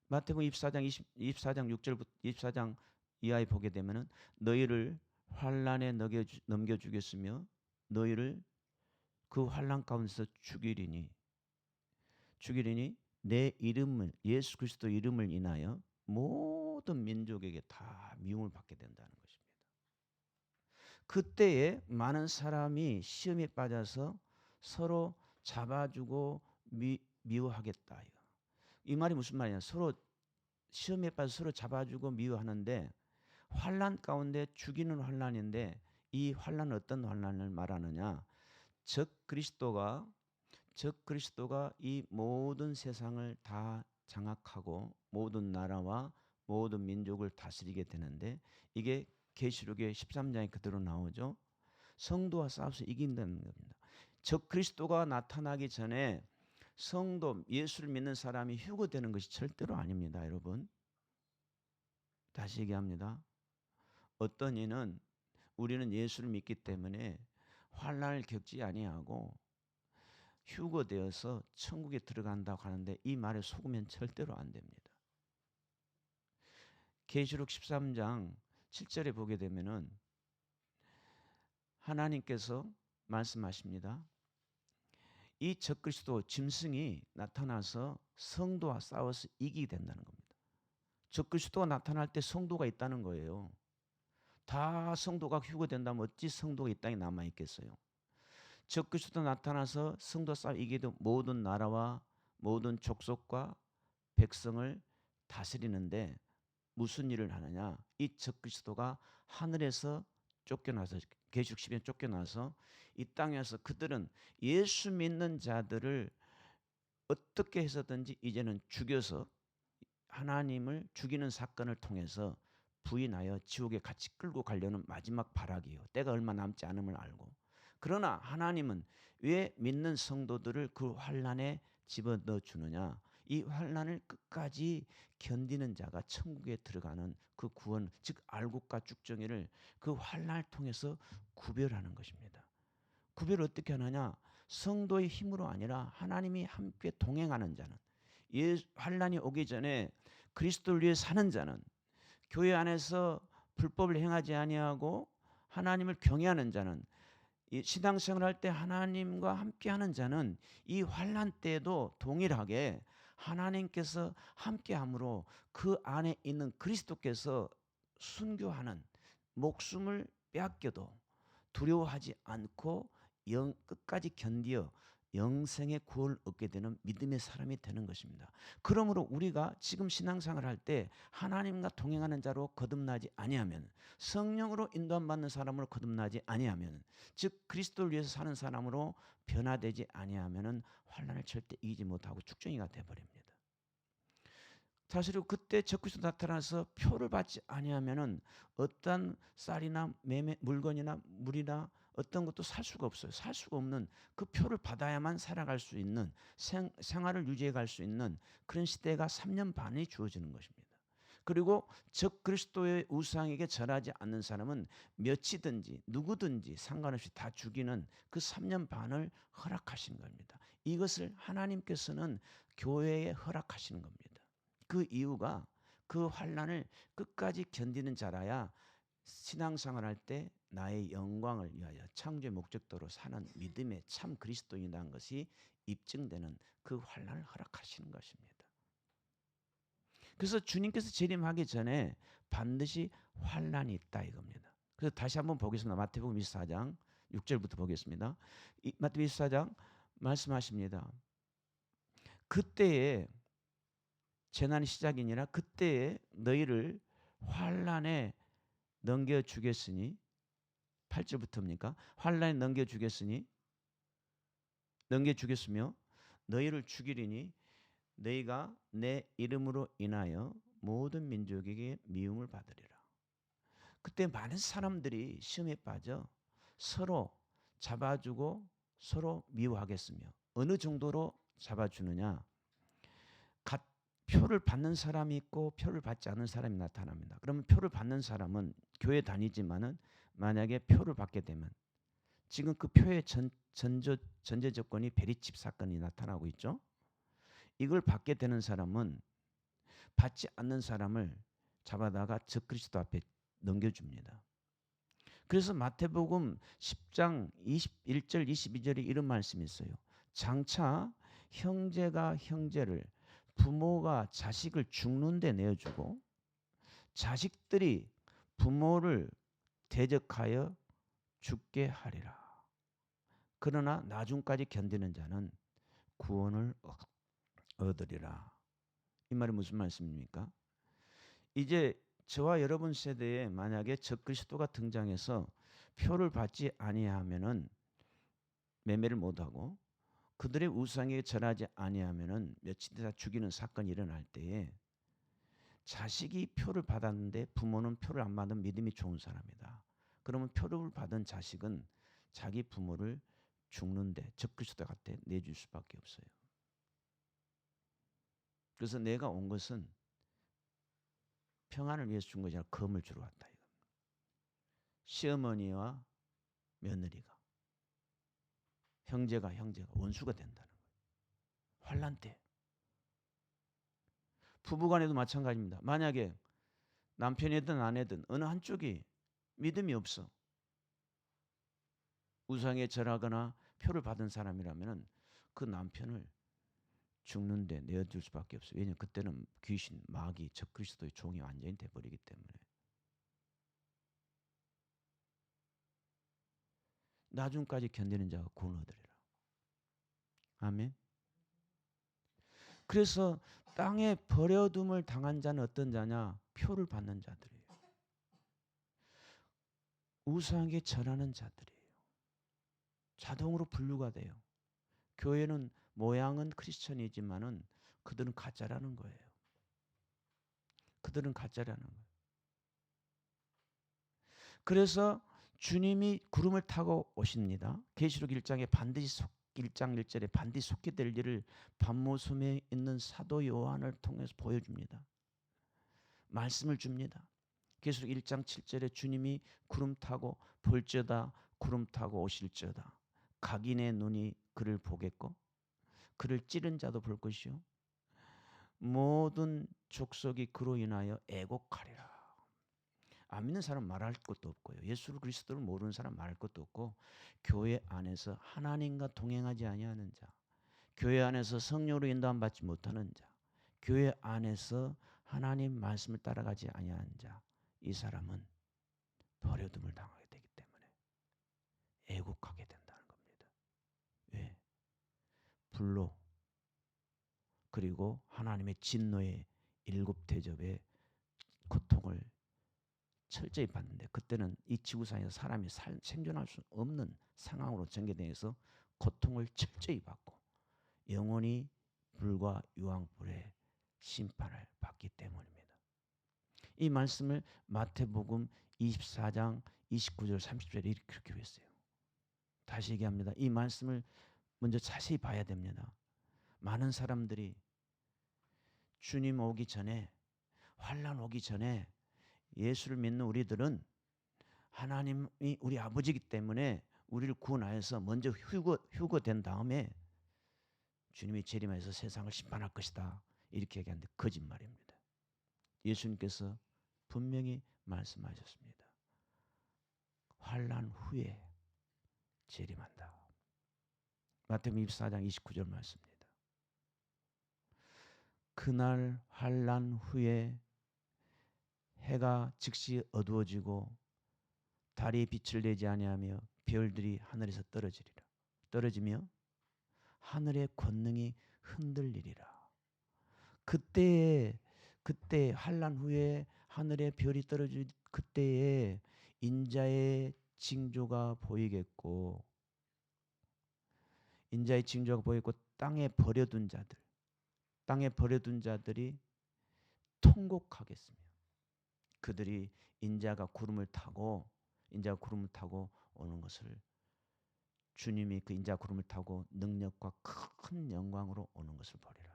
마태복음 24장 6절부터 24장 이하에 보게 되면은 너희를 환난에 넘겨주겠으며 너희를 그 환난 가운데서 죽이리니 내 이름을 예수 그리스도 이름을 인하여 모든 민족에게 다 미움을 받게 된다는 것입니다. 그때에 많은 사람이 시험에 빠져서 서로 잡아주고 미워하겠다. 이 말이 무슨 말이냐? 서로 시험에 빠져 서로 잡아주고 미워하는데 환난 가운데 죽이는 환난인데 이 환난은 어떤 환난을 말하느냐? 적 그리스도가 이 모든 세상을 다 장악하고 모든 나라와 모든 민족을 다스리게 되는데 이게 계시록의 13장에 그대로 나오죠. 성도와 싸워서 이긴다는 겁니다. 적 그리스도가 나타나기 전에 성도 예수를 믿는 사람이 휴거되는 것이 절대로 아닙니다. 여러분. 다시 얘기합니다. 어떤 이는 우리는 예수를 믿기 때문에 환난을 겪지 아니하고 휴거되어서 천국에 들어간다고 하는데 이 말에 속으면 절대로 안 됩니다. 계시록 13장 7절에 보게 되면은 하나님께서 말씀하십니다. 이 적그리스도 짐승이 나타나서 성도와 싸워서 이기게 된다는 겁니다. 적그리스도가 나타날 때 성도가 있다는 거예요. 다 성도가 휴거된다면 어찌 성도가 이 땅에 남아있겠어요. 적그리스도 나타나서 성도 싸워 이기도 모든 나라와 모든 족속과 백성을 다스리는데 무슨 일을 하느냐? 이 적그리스도가 하늘에서 쫓겨나서 계시록 10에 쫓겨나서 이 땅에서 그들은 예수 믿는 자들을 어떻게 해서든지 이제는 죽여서 하나님을 죽이는 사건을 통해서 부인하여 지옥에 같이 끌고 가려는 마지막 발악이에요. 때가 얼마 남지 않음을 알고. 그러나 하나님은 왜 믿는 성도들을 그 환난에 집어넣어 주느냐? 이 환난을 끝까지 견디는 자가 천국에 들어가는 그 구원, 즉 알곡과 쭉정이를 그 환난을 통해서 구별하는 것입니다. 구별을 어떻게 하느냐? 성도의 힘으로 아니라 하나님이 함께 동행하는 자는, 환난이 오기 전에 그리스도를 위해 사는 자는, 교회 안에서 불법을 행하지 아니하고 하나님을 경외하는 자는, 신앙생활 할 때 하나님과 함께하는 자는 이 환난 때에도 동일하게 하나님께서 함께함으로 그 안에 있는 그리스도께서 순교하는, 목숨을 빼앗겨도 두려워하지 않고 끝까지 견디어 영생의 구원을 얻게 되는 믿음의 사람이 되는 것입니다. 그러므로 우리가 지금 신앙생활을 할 때 하나님과 동행하는 자로 거듭나지 아니하면, 성령으로 인도함 받는 사람으로 거듭나지 아니하면, 즉 그리스도를 위해서 사는 사람으로 변화되지 아니하면 환난을 절대 이기지 못하고 죽정이가 되어버립니다. 사실 그때 적그리스도 나타나서 표를 받지 아니하면은 어떤 쌀이나 물건이나 물이나 어떤 것도 살 수가 없어요. 살 수가 없는 그 표를 받아야만 살아갈 수 있는 생활을 유지해 갈 수 있는 그런 시대가 3년 반이 주어지는 것입니다. 그리고 적 그리스도의 우상에게 절하지 않는 사람은 몇이든지 누구든지 상관없이 다 죽이는 그 3년 반을 허락하신 겁니다. 이것을 하나님께서는 교회에 허락하시는 겁니다. 그 이유가 그 환난을 끝까지 견디는 자라야 신앙생활할 때 나의 영광을 위하여 창조의 목적대로 사는 믿음의 참 그리스도인이라는 것이 입증되는 그 환난을 허락하시는 것입니다. 그래서 주님께서 재림하기 전에 반드시 환난이 있다 이겁니다. 그래서 다시 한번 보겠습니다. 마태복음 24장 6절부터 보겠습니다. 마태복음 24장 말씀하십니다. 그때에 재난이 시작이니라 그때에 너희를 환난에 넘겨주겠으니 8절부터입니까? 환난에 넘겨주겠으며 너희를 죽이리니 너희가 내 이름으로 인하여 모든 민족에게 미움을 받으리라. 그때 많은 사람들이 시험에 빠져 서로 잡아주고 서로 미워하겠으며 어느 정도로 잡아주느냐? 표를 받는 사람이 있고 표를 받지 않는 사람이 나타납니다. 그러면 표를 받는 사람은 교회 다니지만은 만약에 표를 받게 되면 지금 그 표의 전제 조건이 베리칩 사건이 나타나고 있죠. 이걸 받게 되는 사람은 받지 않는 사람을 잡아다가 적그리스도 앞에 넘겨줍니다. 그래서 마태복음 10장 21절 22절에 이런 말씀이 있어요. 장차 형제가 형제를 부모가 자식을 죽는 데 내어주고 자식들이 부모를 대적하여 죽게 하리라. 그러나 나중까지 견디는 자는 구원을 얻으리라. 이 말이 무슨 말씀입니까? 이제 저와 여러분 세대에 만약에 적그리스도가 등장해서 표를 받지 아니하면은 매매를 못하고 그들의 우상에 절하지 아니하면은 며칠 뒤에 죽이는 사건이 일어날 때에 자식이 표를 받았는데 부모는 표를 안 받은 믿음이 좋은 사람이다. 그러면 표를 받은 자식은 자기 부모를 죽는데 적그리스도 같아 내줄 수밖에 없어요. 그래서 내가 온 것은 평안을 위해서 준 것이 아니라 검을 주러 왔다. 시어머니와 며느리가 형제가 원수가 된다는 거예요. 환난 때. 부부간에도 마찬가지입니다. 만약에 남편이든 아내든 어느 한쪽이 믿음이 없어. 우상에 절하거나 표를 받은 사람이라면 그 남편을 죽는데 내어줄 수밖에 없어요. 왜냐하면 그때는 귀신, 마귀, 적그리스도의 종이 완전히 돼버리기 때문에. 나중까지 견디는 자가 구원 얻으리라. 아멘. 그래서 땅에 버려둠을 당한 자는 어떤 자냐? 표를 받는 자들이에요. 우상에 절하는 자들이에요. 자동으로 분류가 돼요. 교회는 모양은 크리스천이지만은 그들은 가짜라는 거예요. 그들은 가짜라는 거예요. 그래서 주님이 구름을 타고 오십니다. 계시록 1장에 반드시 1장 1절에 반드시 속게 될 일을 반모섬에 있는 사도 요한을 통해서 보여줍니다. 말씀을 줍니다. 계시록 1장 7절에 주님이 구름 타고 볼지어다 구름 타고 오실지어다 각인의 눈이 그를 보겠고 그를 찌른 자도 볼 것이요 모든 족속이 그로 인하여 애곡하리라. 안 믿는 사람 말할 것도 없고요. 예수 그리스도를 모르는 사람 말할 것도 없고 교회 안에서 하나님과 동행하지 아니하는 자, 교회 안에서 성령으로 인도함 받지 못하는 자, 교회 안에서 하나님 말씀을 따라가지 아니하는 자, 이 사람은 버려둠을 당하게 되기 때문에 애곡하게 된다는 겁니다. 왜? 불로 그리고 하나님의 진노의 7 대접의 고통을 철저히 받는데 그때는 이 지구상에서 사람이 생존할 수 없는 상황으로 전개되어서 고통을 철저히 받고 영원히 불과 유황불의 심판을 받기 때문입니다. 이 말씀을 마태복음 24장 29절 30절에 이렇게 그렇게 했어요. 다시 얘기합니다. 이 말씀을 먼저 자세히 봐야 됩니다. 많은 사람들이 주님 오기 전에 환난 오기 전에 예수를 믿는 우리들은 하나님이 우리 아버지이기 때문에 우리를 구원하여서 먼저 휴거된 다음에 주님이 재림하여서 세상을 심판할 것이다. 이렇게 얘기하는데 거짓말입니다. 예수님께서 분명히 말씀하셨습니다. 환난 후에 재림한다. 마태복음 24장 29절 말씀입니다. 그날 환난 후에 해가 즉시 어두워지고 달이 빛을 내지 아니하며 별들이 하늘에서 떨어지리라. 떨어지며 하늘의 권능이 흔들리리라. 그때 환난 후에 하늘의 별이 떨어질 그때에 인자의 징조가 보이겠고, 인자의 징조가 보이고 땅에 버려둔 자들이 통곡하겠으며, 그들이 인자가 구름을 타고 오는 것을, 주님이 그 인자 구름을 타고 능력과 큰 영광으로 오는 것을 보리라.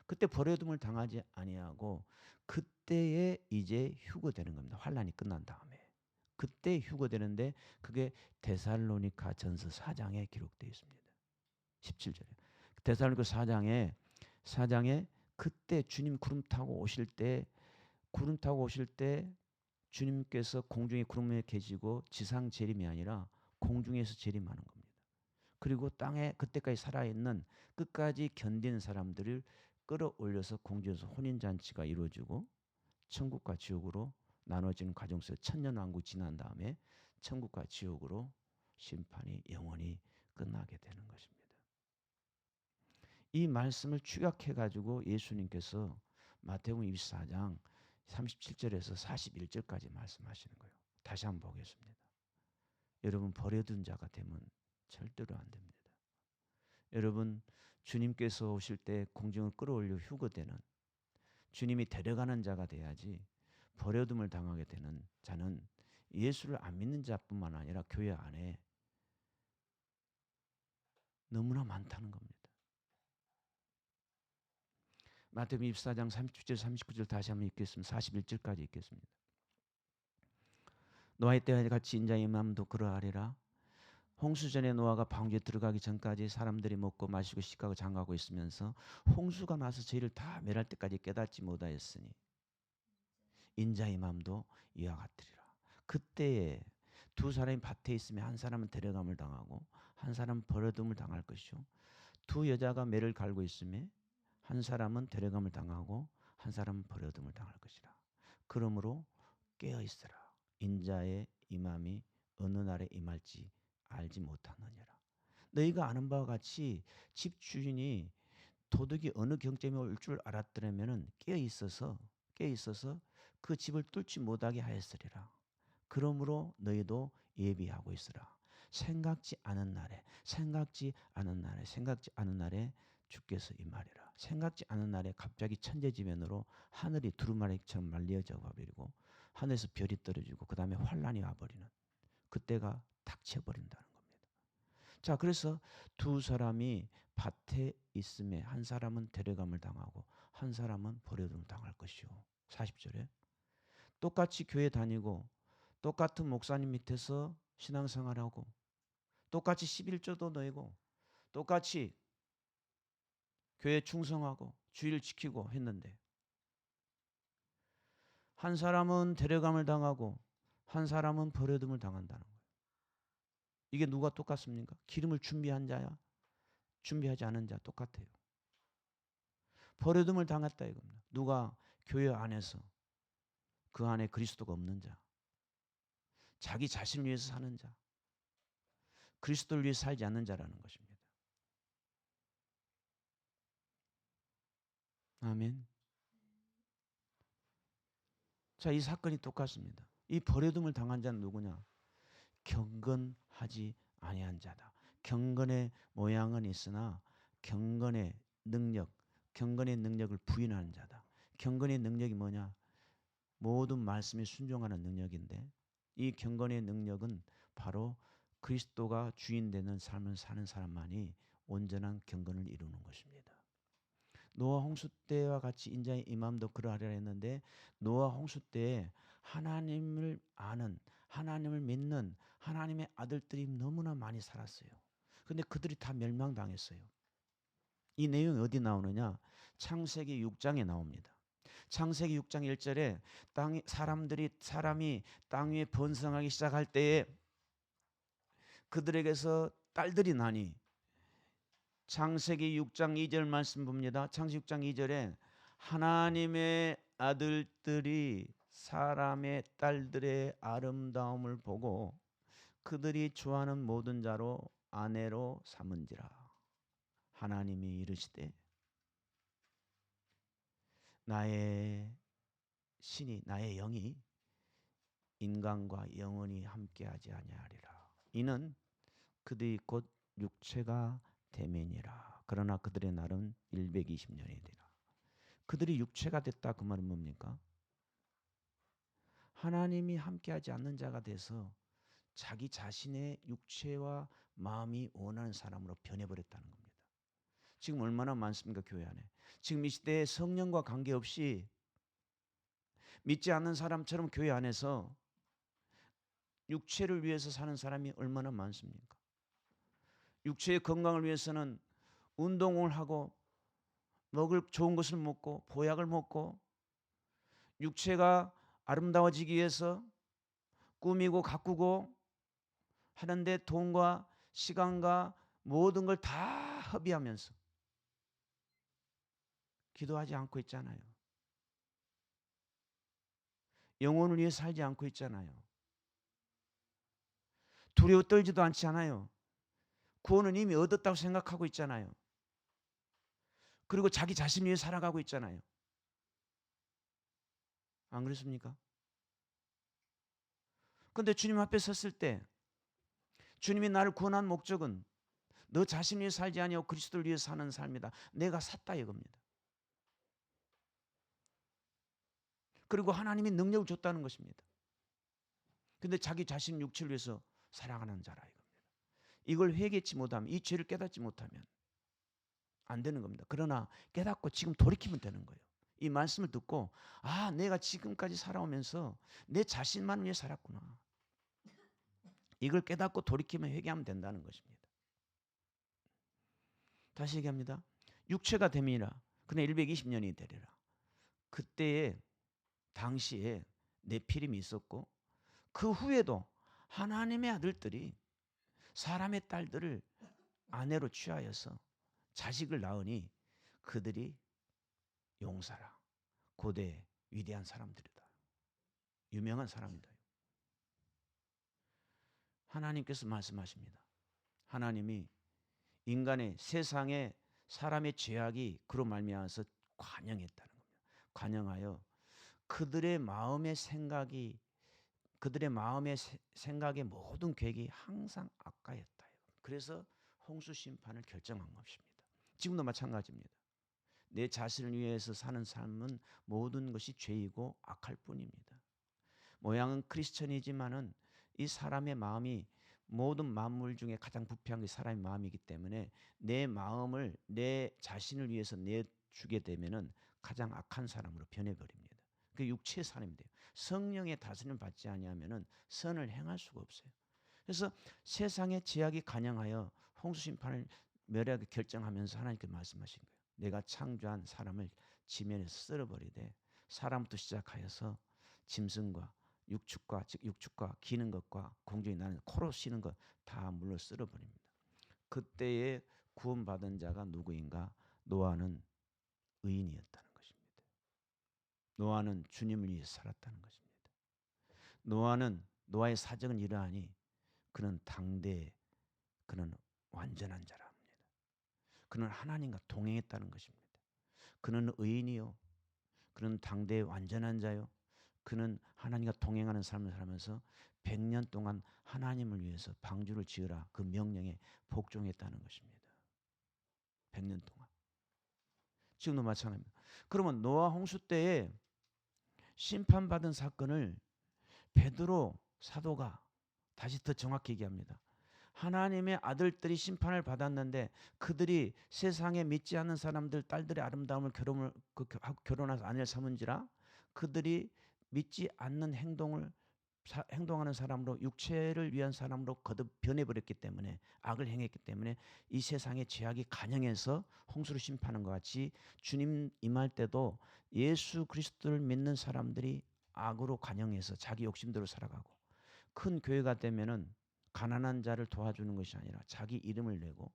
그때 버려둠을 당하지 아니하고 그때에 이제 휴거되는 겁니다. 환난이 끝난 다음에 그때 휴거되는데, 그게 데살로니가 전서 4장에 기록되어 있습니다. 17절에 데살로니가 4장에 그때 주님 구름 타고 오실 때 주님께서 공중에 구름에 계시고 지상 재림이 아니라 공중에서 재림하는 겁니다. 그리고 땅에 그때까지 살아있는 끝까지 견딘 사람들을 끌어올려서 공중에서 혼인잔치가 이루어지고 천국과 지옥으로 나눠지는 과정 속에 천년왕국 지난 다음에 천국과 지옥으로 심판이 영원히 끝나게 되는 것입니다. 이 말씀을 축약해가지고 예수님께서 마태복음 24장 37절에서 41절까지 말씀하시는 거예요. 다시 한번 보겠습니다. 여러분, 버려둔 자가 되면 절대로 안 됩니다. 여러분, 주님께서 오실 때 공중을 끌어올려 휴거되는, 주님이 데려가는 자가 돼야지, 버려둠을 당하게 되는 자는 예수를 안 믿는 자뿐만 아니라 교회 안에 너무나 많다는 겁니다. 마태복음 24장 37절 39절 다시 한번 읽겠습니다. 41절까지 읽겠습니다. 노아의 때와 같이 인자의 마음도 그러하리라. 홍수전에 노아가 방주에 들어가기 전까지 사람들이 먹고 마시고 식하고 장가고 있으면서 홍수가 나서 저희를 다 멸할 때까지 깨닫지 못하였으니 인자의 마음도 이와 같으리라. 그때에 두 사람이 밭에 있으면 한 사람은 데려감을 당하고 한 사람은 버려둠을 당할 것이요, 두 여자가 매를 갈고 있으면 한 사람은 데려감을 당하고 한 사람은 버려둠을 당할 것이라. 그러므로 깨어 있으라. 인자의 임함이 어느 날에 임할지 알지 못하느니라. 너희가 아는 바와 같이 집 주인이 도둑이 어느 경점에 올 줄 알았더라면은 깨어 있어서 그 집을 뚫지 못하게 하였으리라. 그러므로 너희도 예비하고 있으라. 생각지 않은 날에 주께서 임하리라. 생각지 않은 날에 갑자기 천재지변으로 하늘이 두루마리처럼 말려져 버리고 하늘에서 별이 떨어지고 그 다음에 환란이 와버리는 그때가 닥쳐버린다는 겁니다. 자, 그래서 두 사람이 밭에 있음에 한 사람은 데려감을 당하고 한 사람은 버려둠을 당할 것이요. 40절에 똑같이 교회 다니고 똑같은 목사님 밑에서 신앙생활하고 똑같이 11조도 내고 똑같이 교회 충성하고 주의를 지키고 했는데 한 사람은 데려감을 당하고 한 사람은 버려둠을 당한다는 거예요. 이게 누가 똑같습니까? 기름을 준비한 자야, 준비하지 않은 자 똑같아요. 버려둠을 당했다 이겁니다. 누가 교회 안에서 그 안에 그리스도가 없는 자, 자기 자신을 위해서 사는 자, 그리스도를 위해 살지 않는 자라는 것입니다. 아멘. 자, 이 사건이 똑같습니다. 이 버려둠을 당한 자는 누구냐? 경건하지 아니한 자다. 경건의 모양은 있으나 경건의 능력을 부인하는 자다. 경건의 능력이 뭐냐? 모든 말씀에 순종하는 능력인데, 이 경건의 능력은 바로 그리스도가 주인 되는 삶을 사는 사람만이 온전한 경건을 이루는 것입니다. 노아 홍수 때와 같이 인자의 임함도 그러하리라 했는데 노아 홍수 때에 하나님을 아는, 하나님을 믿는 하나님의 아들들이 너무나 많이 살았어요. 근데 그들이 다 멸망당했어요. 이 내용이 어디 나오느냐? 창세기 6장에 나옵니다. 창세기 6장 1절에 사람이 땅 위에 번성하기 시작할 때에 그들에게서 딸들이 나니, 창세기 6장 2절 말씀 봅니다. 창세기 6장 2절에 하나님의 아들들이 사람의 딸들의 아름다움을 보고 그들이 좋아하는 모든 자로 아내로 삼은지라. 하나님이 이르시되 나의 신이, 나의 영이 인간과 영원히 함께하지 아니하리라. 이는 그들이 곧 육체가 되매니라. 그러나 그들의 날은 120년이 되라. 그들이 육체가 됐다, 그 말은 뭡니까? 하나님이 함께하지 않는 자가 돼서 자기 자신의 육체와 마음이 원하는 사람으로 변해버렸다는 겁니다. 지금 얼마나 많습니까, 교회 안에. 지금 이 시대에 성령과 관계없이 믿지 않는 사람처럼 교회 안에서 육체를 위해서 사는 사람이 얼마나 많습니까? 육체의 건강을 위해서는 운동을 하고 먹을 좋은 것을 먹고 보약을 먹고 육체가 아름다워지기 위해서 꾸미고 가꾸고 하는데 돈과 시간과 모든 걸 다 허비하면서 기도하지 않고 있잖아요. 영혼을 위해 살지 않고 있잖아요. 두려워 떨지도 않지 않아요. 구원은 이미 얻었다고 생각하고 있잖아요. 그리고 자기 자신을 위해 살아가고 있잖아요. 안 그렇습니까? 그런데 주님 앞에 섰을 때 주님이 나를 구원한 목적은 너 자신을 위해 살지 아니하고 그리스도를 위해 사는 삶이다. 내가 샀다 이겁니다. 그리고 하나님이 능력을 줬다는 것입니다. 근데 자기 자신 육체를 위해서 살아가는 자라 이겁니다. 이걸 회개치 못하면, 이 죄를 깨닫지 못하면 안 되는 겁니다. 그러나 깨닫고 지금 돌이키면 되는 거예요. 이 말씀을 듣고 아, 내가 지금까지 살아오면서 내 자신만 위해 살았구나. 이걸 깨닫고 돌이키면 회개하면 된다는 것입니다. 다시 얘기합니다. 육체가 됨이라. 그는 120년이 되리라. 그때에 당시에 네피림이 있었고 그 후에도 하나님의 아들들이 사람의 딸들을 아내로 취하여서 자식을 낳으니 그들이 용사라. 고대 위대한 사람들이다. 유명한 사람이다. 하나님께서 말씀하십니다. 하나님이 인간의 세상에 사람의 죄악이 그로 말미암아서 관영했다는 겁니다. 관영하여 그들의 마음의 생각이, 그들의 마음의 생각의 모든 계획이 항상 악하였다. 그래서 홍수 심판을 결정한 것입니다. 지금도 마찬가지입니다. 내 자신을 위해서 사는 삶은 모든 것이 죄이고 악할 뿐입니다. 모양은 크리스천이지만은 이 사람의 마음이 모든 만물 중에 가장 부패한 게 사람의 마음이기 때문에 내 마음을 내 자신을 위해서 내주게 되면은 가장 악한 사람으로 변해버립니다. 그 육체의 사람이 돼요. 성령의 다스림을 받지 아니하면은 선을 행할 수가 없어요. 그래서 세상의 제약이 간영하여 홍수 심판을 멸하게 결정하면서 하나님께 말씀하신 거예요. 내가 창조한 사람을 지면에서 쓸어버리되 사람부터 시작하여서 짐승과 육축과, 즉 육축과 기는 것과 공중에 나는 코로 쉬는 것 다 물로 쓸어버립니다. 그때에 구원받은 자가 누구인가? 노아는 의인이었다는 것입니다. 노아는 주님을 위해 살았다는 것입니다. 노아의 사정은 이러하니 그는 당대에 그는 완전한 자랍니다. 그는 하나님과 동행했다는 것입니다. 그는 의인이요, 그는 당대의 완전한 자요, 그는 하나님과 동행하는 삶을 살면서 100년 동안 하나님을 위해서 방주를 지으라 그 명령에 복종했다는 것입니다. 100년 동안. 지금도 마찬가지입니다. 그러면 노아 홍수 때에 심판받은 사건을 베드로 사도가 다시 더 정확히 얘기합니다. 하나님의 아들들이 심판을 받았는데 그들이 세상에 믿지 않는 사람들 딸들의 아름다움을 결혼해서 아내를 삼은지라 그들이 믿지 않는 행동하는 사람으로 육체를 위한 사람으로 거듭 변해버렸기 때문에 악을 행했기 때문에 이 세상의 죄악이 간영해서 홍수로 심판한 것 같이 주님 임할 때도 예수 그리스도를 믿는 사람들이 악으로 간영해서 자기 욕심대로 살아가고 큰 교회가 되면은 가난한 자를 도와주는 것이 아니라 자기 이름을 내고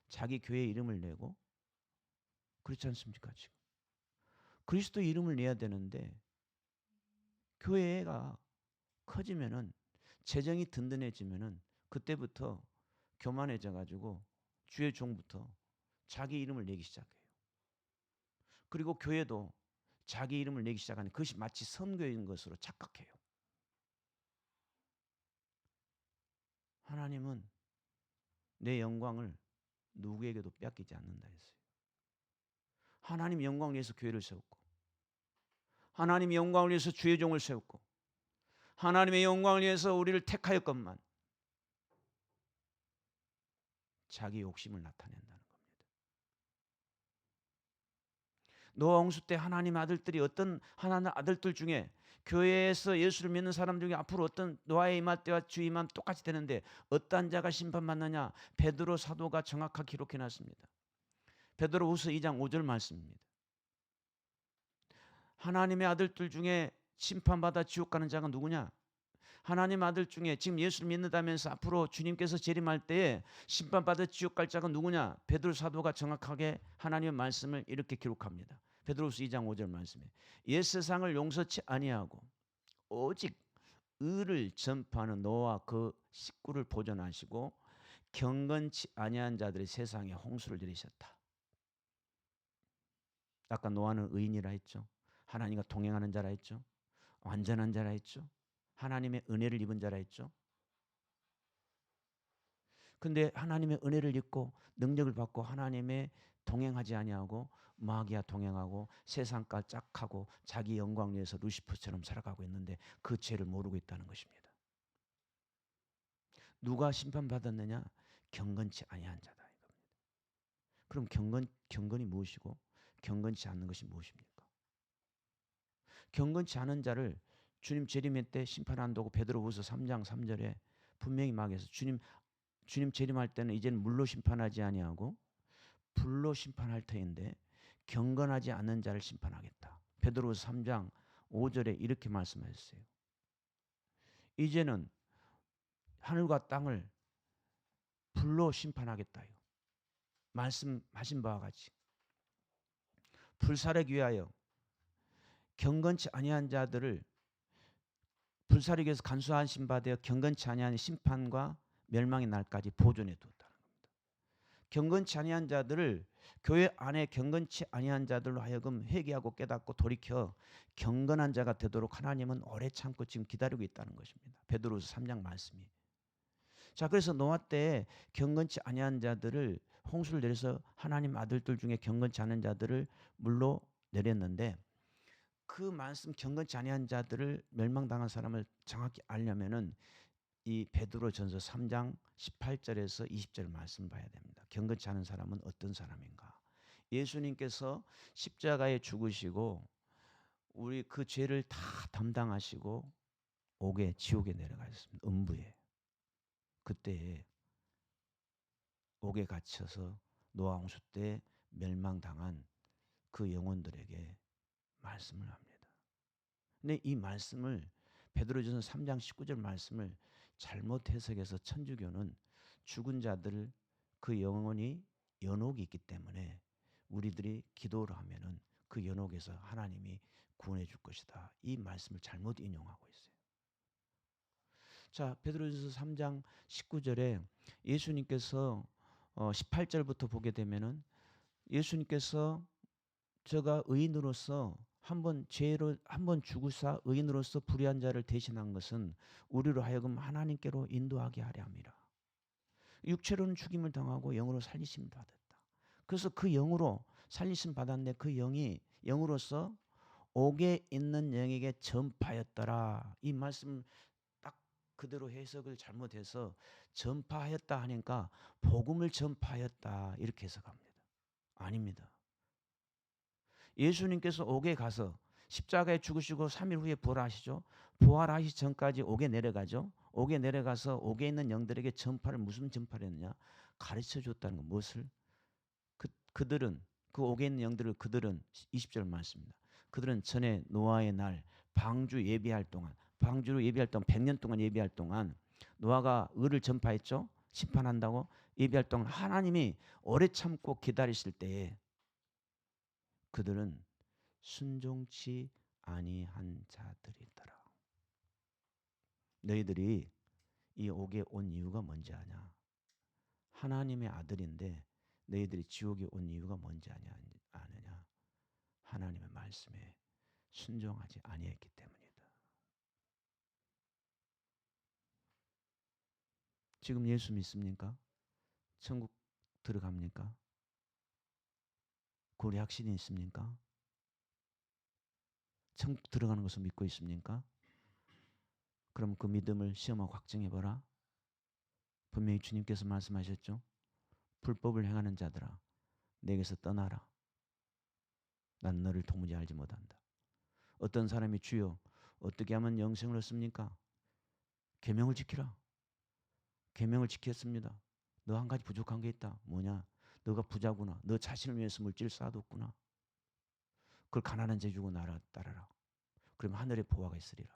자기 교회 이름을 내고 그렇지 않습니까? 지금 그리스도 이름을 내야 되는데 교회가 커지면은 재정이 든든해지면은 그때부터 교만해져 가지고 주의 종부터 자기 이름을 내기 시작해요. 그리고 교회도 자기 이름을 내기 시작하는 그것이 마치 선교인 것으로 착각해요. 하나님은 내 영광을 누구에게도 뺏기지 않는다 했어요. 하나님 영광을 위해서 교회를 세웠고 하나님의 영광을 위해서 주의 종을 세웠고 하나님의 영광을 위해서 우리를 택하였건만 자기 욕심을 나타낸다는 겁니다. 노아 홍수 때 하나님 아들들이 어떤 하나님 아들들 중에 교회에서 예수를 믿는 사람 중에 앞으로 어떤 노아의 임할 때와 주 임함 똑같이 되는데 어떠한 자가 심판받느냐 베드로 사도가 정확하게 기록해놨습니다. 베드로후서 2장 5절 말씀입니다. 하나님의 아들들 중에 심판받아 지옥 가는 자가 누구냐? 하나님 아들 중에 지금 예수를 믿는다면서 앞으로 주님께서 재림할 때에 심판받아 지옥 갈 자가 누구냐? 베드로 사도가 정확하게 하나님의 말씀을 이렇게 기록합니다. 베드로후서 2장 5절 말씀에 옛 세상을 용서치 아니하고 오직 의를 전파하는 노아와 그 식구를 보존하시고 경건치 아니한 자들이 세상에 홍수를 들이셨다. 아까 노아는 의인이라 했죠. 하나님과 동행하는 자라 했죠. 완전한 자라 했죠. 하나님의 은혜를 입은 자라 했죠. 근데 하나님의 은혜를 입고 능력을 받고 하나님의 동행하지 아니하고 마귀와 동행하고 세상과 짝하고 자기 영광 위해서 루시퍼처럼 살아가고 있는데 그 죄를 모르고 있다는 것입니다. 누가 심판받았느냐? 경건치 아니한 자다 이겁니다. 그럼 경건이 무엇이고 경건치 않는 것이 무엇입니까? 경건치 않은 자를 주님 재림의 때 심판한다고 베드로후서 3장 3절에 분명히 말해서 주님 재림할 때는 이제는 물로 심판하지 아니하고 불로 심판할 터인데 경건하지 않는 자를 심판하겠다. 베드로후서 3장 5절에 이렇게 말씀하셨어요. 이제는 하늘과 땅을 불로 심판하겠다요. 말씀하신 바와 같이 불사르기 위하여 경건치 아니한 자들을 불사르기 위해서 간수하신 바 되어 경건치 아니한 심판과 멸망의 날까지 보존해 두었다는 겁니다. 경건치 아니한 자들을 교회 안에 경건치 아니한 자들로 하여금 회개하고 깨닫고 돌이켜 경건한 자가 되도록 하나님은 오래 참고 지금 기다리고 있다는 것입니다. 베드로후서 3장 말씀이. 자, 그래서 노아 때 경건치 아니한 자들을 홍수를 내려서 하나님 아들들 중에 경건치 않은 자들을 물로 내렸는데 그 말씀 경건치 아니한 자들을 멸망당한 사람을 정확히 알려면은 이 베드로전서 3장 18절에서 20절 말씀 봐야 됩니다. 경건치 않은 사람은 어떤 사람인가? 예수님께서 십자가에 죽으시고 우리 그 죄를 다 담당하시고 지옥에 내려가셨습니다. 음부에. 그때 옥에 갇혀서 노아 홍수 때 멸망당한 그 영혼들에게 말씀을 합니다. 근데 이 말씀을 베드로전서 3장 19절 말씀을 잘못 해석해서 천주교는 죽은 자들 그 영혼이 연옥이 있기 때문에 우리들이 기도를 하면은 그 연옥에서 하나님이 구원해 줄 것이다. 이 말씀을 잘못 인용하고 있어요. 자, 베드로전서 3장 19절에 예수님께서 18절부터 보게 되면은 예수님께서 저가 의인으로서 한번 죽으사 의인으로서 불의한 자를 대신한 것은 우리로 하여금 하나님께로 인도하게 하려 함이라. 육체로는 죽임을 당하고 영으로 살리심을 받았다. 그래서 그 영으로 살리심 받았는데 그 영이 영으로서 옥에 있는 영에게 전파였더라. 이 말씀 딱 그대로 해석을 잘못해서 전파하였다 하니까 복음을 전파하였다 이렇게 해석합니다. 아닙니다. 예수님께서 옥에 가서 십자가에 죽으시고 3일 후에 부활하시죠. 부활하시기 전까지 옥에 내려가죠. 옥에 내려가서 옥에 있는 영들에게 전파를 무슨 전파를 했느냐? 가르쳐 줬다는 거. 무엇을? 그들은 그 옥에 있는 영들을 그들은 20절 말씀입니다. 그들은 전에 노아의 날 방주 예비할 동안 방주로 예비할 동안 100년 동안 예비할 동안 노아가 의를 전파했죠. 심판한다고 예비할 동안 하나님이 오래 참고 기다리실 때에 그들은 순종치 아니한 자들이더라. 너희들이 이 옥에 온 이유가 뭔지 아냐? 하나님의 아들인데 너희들이 지옥에 온 이유가 뭔지 아느냐? 하나님의 말씀에 순종하지 아니했기 때문이다. 지금 예수 믿습니까? 천국 들어갑니까? 구원의 확신이 있습니까? 천국 들어가는 것을 믿고 있습니까? 그럼 그 믿음을 시험하고 확증해봐라. 분명히 주님께서 말씀하셨죠. 불법을 행하는 자들아 내게서 떠나라. 난 너를 도무지 알지 못한다. 어떤 사람이 주여 어떻게 하면 영생을 얻습니까? 계명을 지키라. 계명을 지켰습니다. 너 한 가지 부족한 게 있다. 뭐냐? 너가 부자구나. 너 자신을 위해서 물질 쌓아뒀구나. 그걸 가난한 자 주고 나라 따라라. 그러면 하늘에 보화가 있으리라.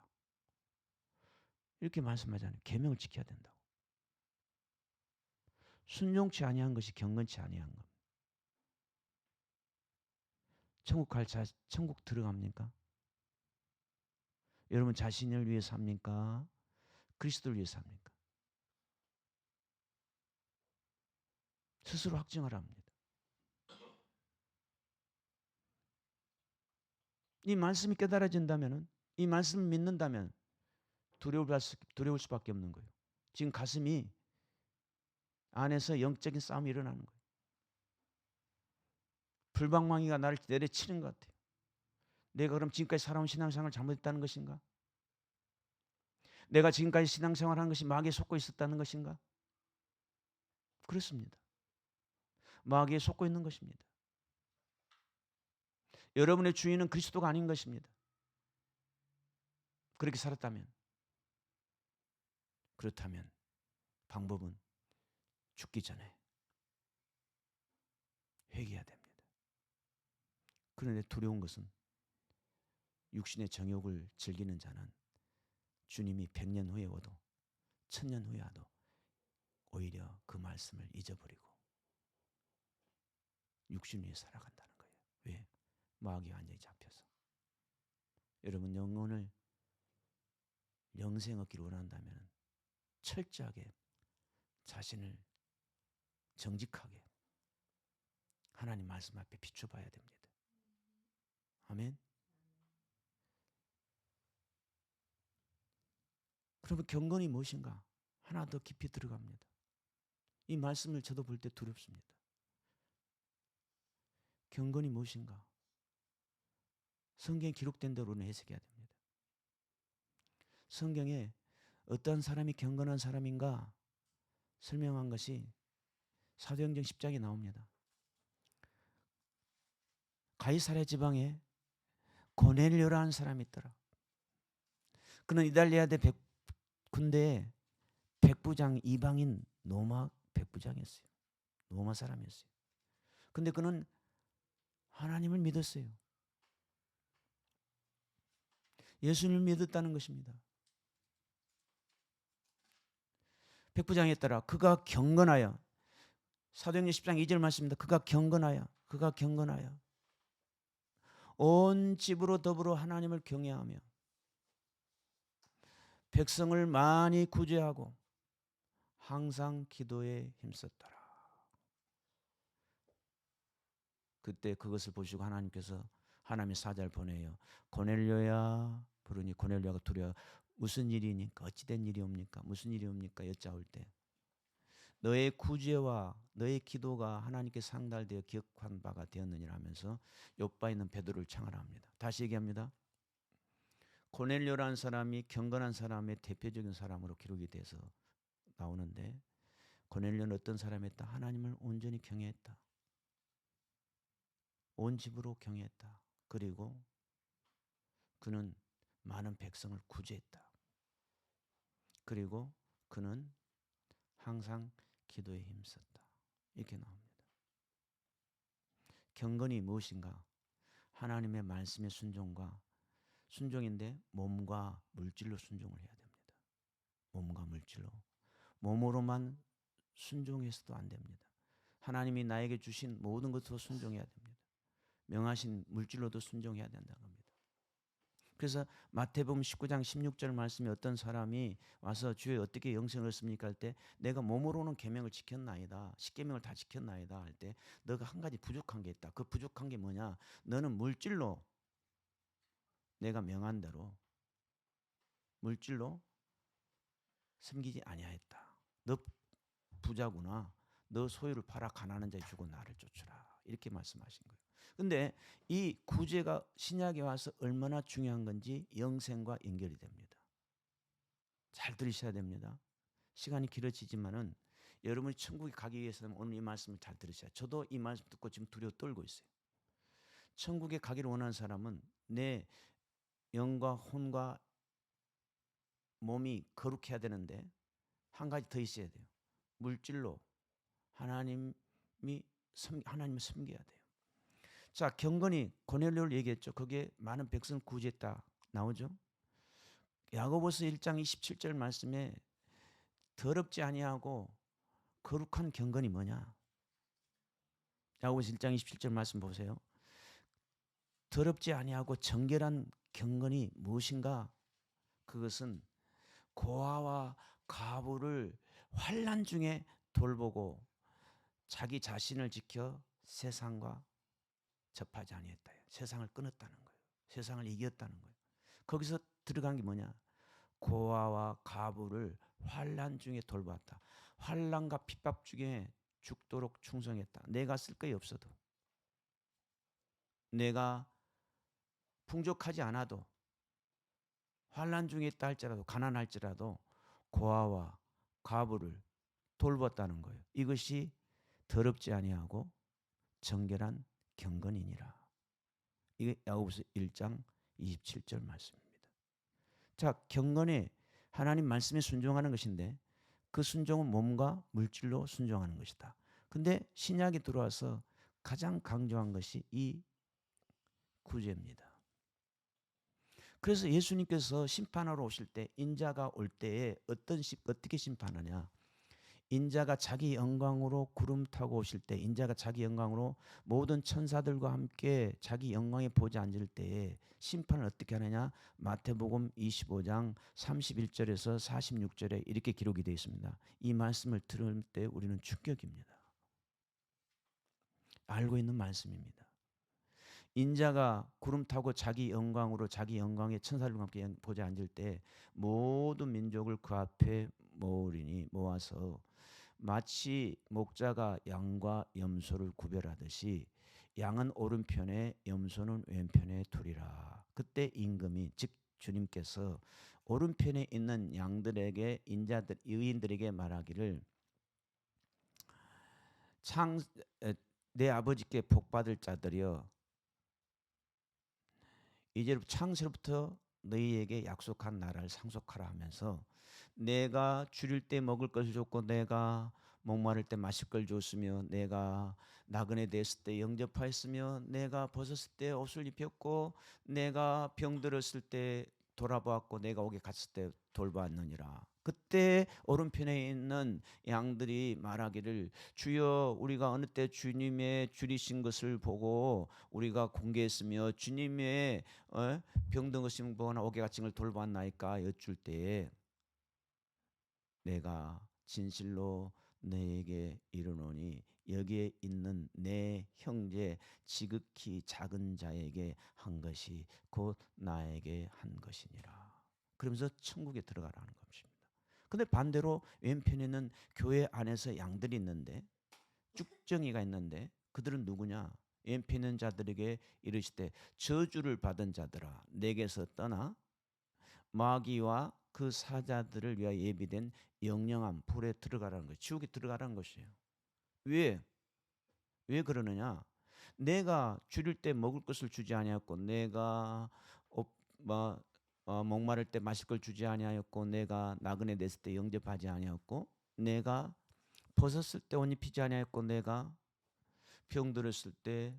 이렇게 말씀하잖아요. 계명을 지켜야 된다고. 순종치 아니한 것이 경건치 아니한 것. 천국 들어갑니까? 여러분 자신을 위해 삽니까? 그리스도를 위해 삽니까? 스스로 확증하라 합니다. 이 말씀이 깨달아진다면, 이 말씀을 믿는다면 두려울 수밖에 없는 거예요. 지금 가슴이 안에서 영적인 싸움이 일어나는 거예요. 불방망이가 나를 내려치는 것 같아요. 내가 그럼 지금까지 살아온 신앙생활을 잘못했다는 것인가? 내가 지금까지 신앙생활한 것이 마귀에 속고 있었다는 것인가? 그렇습니다. 마귀에 속고 있는 것입니다. 여러분의 주인은 그리스도가 아닌 것입니다. 그렇게 살았다면, 그렇다면 방법은 죽기 전에 회개해야 됩니다. 그런데 두려운 것은 육신의 정욕을 즐기는 자는 주님이 100년 후에 와도 1000년 후에 와도 오히려 그 말씀을 잊어버리고 육신 위에 살아간다는 거예요. 왜? 마귀가 완전히 잡혀서. 여러분 영혼을 영생 얻기를 원한다면 철저하게 자신을 정직하게 하나님 말씀 앞에 비춰봐야 됩니다. 아멘. 그러면 경건이 무엇인가? 하나 더 깊이 들어갑니다. 이 말씀을 저도 볼 때 두렵습니다. 경건이 무엇인가? 성경에 기록된 대로는 해석해야 됩니다. 성경에 어떤 사람이 경건한 사람인가 설명한 것이 사도행전 10장에 나옵니다. 가이사랴 지방에 고넬료라는 사람이 있더라. 그는 이달리아대 군대에 백부장 이방인 로마 백부장이었어요. 로마 사람이었어요. 근데 그는 하나님을 믿었어요. 예수님을 믿었다는 것입니다. 백부장이었더라. 그가 경건하여 사도행전 10장 2절 말씀입니다. 그가 경건하여 온 집으로 더불어 하나님을 경외하며 백성을 많이 구제하고 항상 기도에 힘썼더라. 그때 그것을 보시고 하나님께서 하나님의 사자를 보내요. 고넬료야 부르니 고넬료가 두려워 무슨 일이니까 어찌된 일이옵니까? 무슨 일이옵니까? 여짜올 때 너의 구제와 너의 기도가 하나님께 상달되어 기억한 바가 되었느니라 하면서 욥바에 있는 베드로를 창하라 합니다. 다시 얘기합니다. 고넬료라는 사람이 경건한 사람의 대표적인 사람으로 기록이 돼서 나오는데, 고넬료는 어떤 사람이었다? 하나님을 온전히 경외했다. 온 집으로 경외했다. 그리고 그는 많은 백성을 구제했다. 그리고 그는 항상 기도에 힘썼다. 이렇게 나옵니다. 경건이 무엇인가? 하나님의 말씀의 순종인데 몸과 물질로 순종을 해야 됩니다. 몸과 물질로. 몸으로만 순종해서도 안 됩니다. 하나님이 나에게 주신 모든 것도 순종해야 됩니다. 명하신 물질로도 순종해야 된다는 겁니다. 그래서 마태복음 19장 16절 말씀에 어떤 사람이 와서 주여 어떻게 영생을 얻습니까 할 때, 내가 몸으로는 계명을 지켰나이다, 십계명을 다 지켰나이다 할 때, 너가 한 가지 부족한 게 있다. 그 부족한 게 뭐냐? 너는 물질로, 내가 명한 대로 물질로 섬기지 아니하였다. 너 부자구나. 너 소유를 팔아 가난한 자에 주고 나를 쫓으라. 이렇게 말씀하신 거예요. 근데 이 구제가 신약에 와서 얼마나 중요한 건지 영생과 연결이 됩니다. 잘 들으셔야 됩니다. 시간이 길어지지만은 여러분이 천국에 가기 위해서는 오늘 이 말씀을 잘 들으셔야. 저도 이 말씀 듣고 지금 두려워 떨고 있어요. 천국에 가기를 원하는 사람은 내 영과 혼과 몸이 거룩해야 되는데 한 가지 더 있어야 돼요. 물질로 하나님을 섬겨야 돼요. 자, 경건이 고넬료를 얘기했죠. 거기에 많은 백성 구제했다 나오죠. 야고보서 1장 27절 말씀에 더럽지 아니하고 거룩한 경건이 뭐냐? 야고보서 1장 27절 말씀 보세요. 더럽지 아니하고 정결한 경건이 무엇인가? 그것은 고아와 과부를 환난 중에 돌보고 자기 자신을 지켜 세상과 접하지 아니했다. 세상을 끊었다는 거예요. 세상을 이겼다는 거예요. 거기서 들어간 게 뭐냐? 고아와 과부를 환난 중에 돌보았다. 환난과 핍박 중에 죽도록 충성했다. 내가 쓸 것이 없어도, 내가 풍족하지 않아도, 환난 중에 있다 할지라도, 가난할지라도 고아와 과부를 돌봤다는 거예요. 이것이 더럽지 아니하고 정결한 경건이니라. 이게 야고보서 1장 27절 말씀입니다. 자, 경건에 하나님 말씀에 순종하는 것인데 그 순종은 몸과 물질로 순종하는 것이다. 근데 신약에 들어와서 가장 강조한 것이 이 구제입니다. 그래서 예수님께서 심판하러 오실 때, 인자가 올 때에 어떻게 심판하냐? 인자가 자기 영광으로 구름 타고 오실 때, 인자가 자기 영광으로 모든 천사들과 함께 자기 영광에 보좌 앉을 때에 심판을 어떻게 하느냐? 마태복음 25장 31절에서 46절에 이렇게 기록이 되어 있습니다. 이 말씀을 들을 때 우리는 충격입니다. 알고 있는 말씀입니다. 인자가 구름 타고 자기 영광으로 자기 영광의 천사들과 함께 보좌 앉을 때 모든 민족을 그 앞에 모아서 마치 목자가 양과 염소를 구별하듯이 양은 오른편에 염소는 왼편에 두리라. 그때 임금이, 즉 주님께서 오른편에 있는 양들에게, 의인들에게 말하기를, 내 아버지께 복받을 자들이여, 이제 창세로부터 너희에게 약속한 나라를 상속하라 하면서, 내가 줄일 때 먹을 것을 줬고, 내가 목마를 때 마실 걸 줬으며, 내가 나그네 됐을 때 영접하였으며, 내가 벗었을 때 옷을 입혔고, 내가 병들었을 때 돌아보았고, 내가 옥에 갔을 때 돌보았느니라. 그때 오른편에 있는 양들이 말하기를, 주여, 우리가 어느 때 주님의 줄이신 것을 보고 우리가 공개했으며 주님의 병든 것을 보거나 옥에 갇힌 걸 돌보았나이까 여쭐 때에, 내가 진실로 너에게 이르노니 여기에 있는 내 형제 지극히 작은 자에게 한 것이 곧 나에게 한 것이니라. 그러면서 천국에 들어가라는 것입니다. 근데 반대로 왼편에는 교회 안에서 양들이 있는데, 쭉정이가 있는데, 그들은 누구냐? 왼편 있는 자들에게 이르시되, 저주를 받은 자들아, 내게서 떠나 마귀와 그 사자들을 위하여 예비된 영영한 불에 들어가라는 거예요. 지옥에 들어가라는 것이에요. 왜? 왜 그러느냐? 내가 줄일 때 먹을 것을 주지 아니하였고, 내가 목마를 때 마실 걸 주지 아니하였고, 내가 나그네 냈을 때 영접하지 아니하였고, 내가 벗었을 때 옷 입히지 아니하였고, 내가 병들었을 때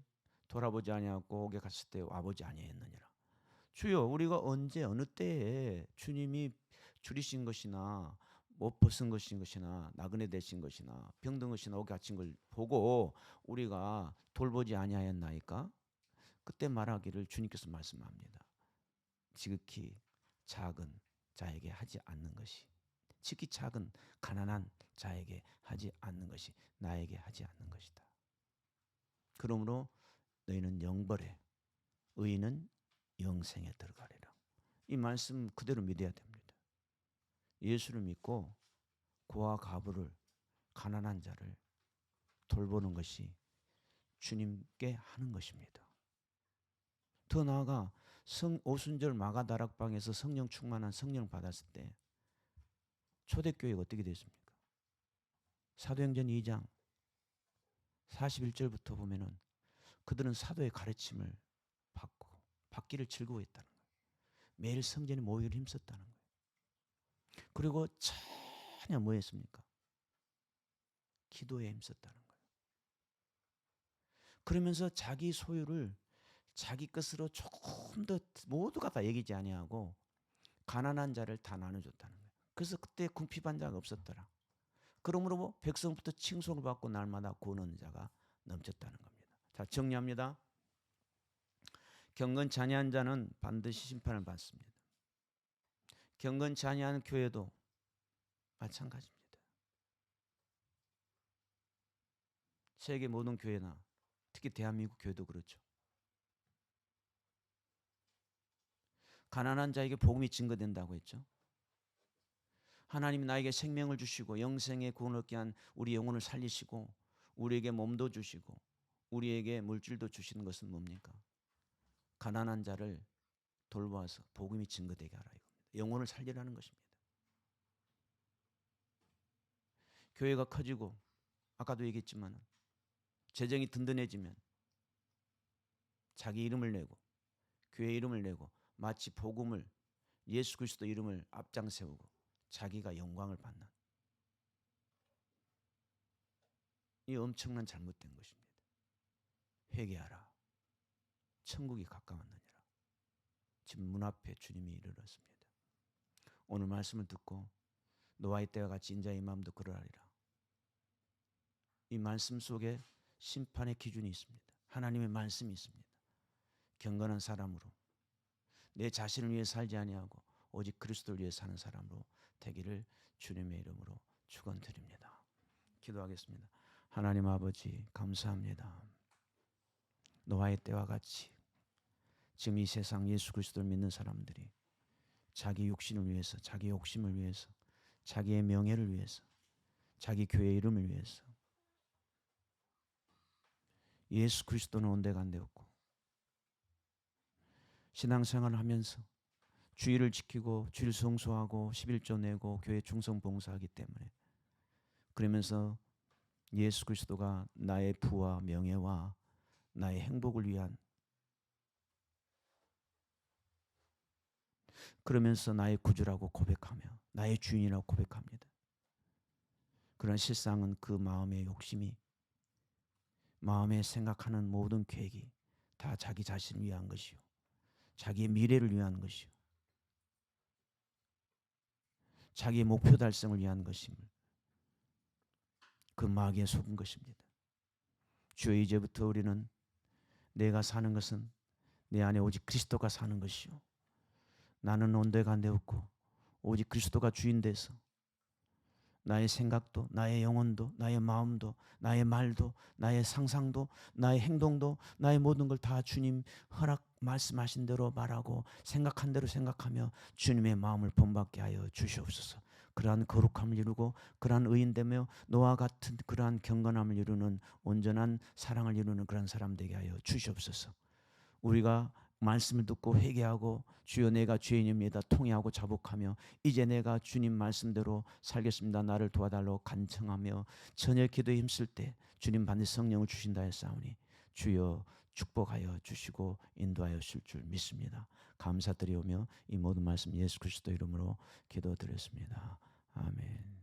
돌아보지 아니하였고, 옥에 갔을 때 와보지 아니하였느니라. 주여, 우리가 언제 어느 때에 주님이 줄이신 것이나 못 벗은 것이나 나그네 되신 것이나 병든 것이나 옥에 갇힌 걸 보고 우리가 돌보지 아니하였나이까? 그때 말하기를 주님께서 말씀합니다. 지극히 작은 자에게 하지 않는 것이, 지극히 작은 가난한 자에게 하지 않는 것이 나에게 하지 않는 것이다. 그러므로 너희는 영벌에, 의인은 영생에 들어가리라. 이 말씀 그대로 믿어야 됩니다. 예수를 믿고 고아 가부를, 가난한 자를 돌보는 것이 주님께 하는 것입니다. 더 나아가 오순절 마가다락방에서 성령 충만한 성령 받았을 때 초대교회가 어떻게 됐습니까? 사도행전 2장 41절부터 보면은 그들은 사도의 가르침을 받기를 즐거워했다는 거예요. 매일 성전에 모이기를 힘썼다는 거예요. 그리고 전혀 뭐 했습니까? 기도에 힘썼다는 거예요. 그러면서 자기 소유를 자기 것으로 조금 더 모두가 다 여기지 아니하고 가난한 자를 다 나눠줬다는 거예요. 그래서 그때 궁핍한 자가 없었더라. 그러므로 뭐 백성부터 칭송을 받고 날마다 구원하는 자가 넘쳤다는 겁니다. 자, 정리합니다. 경건 잔이한 자는 반드시 심판을 받습니다. 경건 잔이한 교회도 마찬가지입니다. 세계 모든 교회나 특히 대한민국 교회도 그렇죠. 가난한 자에게 복음이 증거된다고 했죠. 하나님이 나에게 생명을 주시고 영생의 구원을 얻게 한 우리 영혼을 살리시고 우리에게 몸도 주시고 우리에게 물질도 주시는 것은 뭡니까? 가난한 자를 돌보아서 복음이 증거되게 하라 이겁니다. 영혼을 살리라는 것입니다. 교회가 커지고 아까도 얘기했지만 재정이 든든해지면 자기 이름을 내고 교회 이름을 내고 마치 복음을, 예수 그리스도 이름을 앞장 세우고 자기가 영광을 받는 이 엄청난 잘못된 것입니다. 회개하라. 천국이 가까웠느니라. 지금 문 앞에 주님이 이르렀습니다. 오늘 말씀을 듣고 노아의 때와 같이 인자의 마음도 그러하리라. 이 말씀 속에 심판의 기준이 있습니다. 하나님의 말씀이 있습니다. 경건한 사람으로 내 자신을 위해 살지 아니하고 오직 그리스도를 위해 사는 사람으로 되기를 주님의 이름으로 축원드립니다. 기도하겠습니다. 하나님 아버지 감사합니다. 노아의 때와 같이 지금 이 세상 예수 그리스도를 믿는 사람들이 자기 육신을 위해서, 자기 욕심을 위해서, 자기의 명예를 위해서, 자기 교회 이름을 위해서 예수 그리스도는 온데간데 없고 신앙생활을 하면서 주의를 지키고 주일 성수하고 11조 내고 교회 충성 봉사하기 때문에 그러면서 예수 그리스도가 나의 부와 명예와 나의 행복을 위한 그러면서 나의 구주라고 고백하며 나의 주인이라고 고백합니다. 그런 실상은 그 마음의 욕심이 마음에 생각하는 모든 계획이 다 자기 자신을 위한 것이요 자기의 미래를 위한 것이요 자기의 목표 달성을 위한 것임을 그 마귀에 속은 것입니다. 주여 이제부터 우리는 내가 사는 것은 내 안에 오직 그리스도가 사는 것이요 나는 온데간데 없고 오직 그리스도가 주인 돼서 나의 생각도 나의 영혼도 나의 마음도 나의 말도 나의 상상도 나의 행동도 나의 모든 걸 다 주님 허락 말씀하신 대로 말하고 생각한 대로 생각하며 주님의 마음을 본받게 하여 주시옵소서. 그러한 거룩함을 이루고 그러한 의인되며 노아 같은 그러한 경건함을 이루는 온전한 사랑을 이루는 그러한 사람 되게 하여 주시옵소서. 우리가 말씀을 듣고 회개하고 주여 내가 죄인입니다 통회하고 자복하며 이제 내가 주님 말씀대로 살겠습니다. 나를 도와달라고 간청하며 저녁 기도에 힘쓸 때 주님 반드시 성령을 주신다 했사오니 주여 축복하여 주시고 인도하여 주실 줄 믿습니다. 감사드리오며 이 모든 말씀 예수 그리스도 이름으로 기도드렸습니다. 아멘.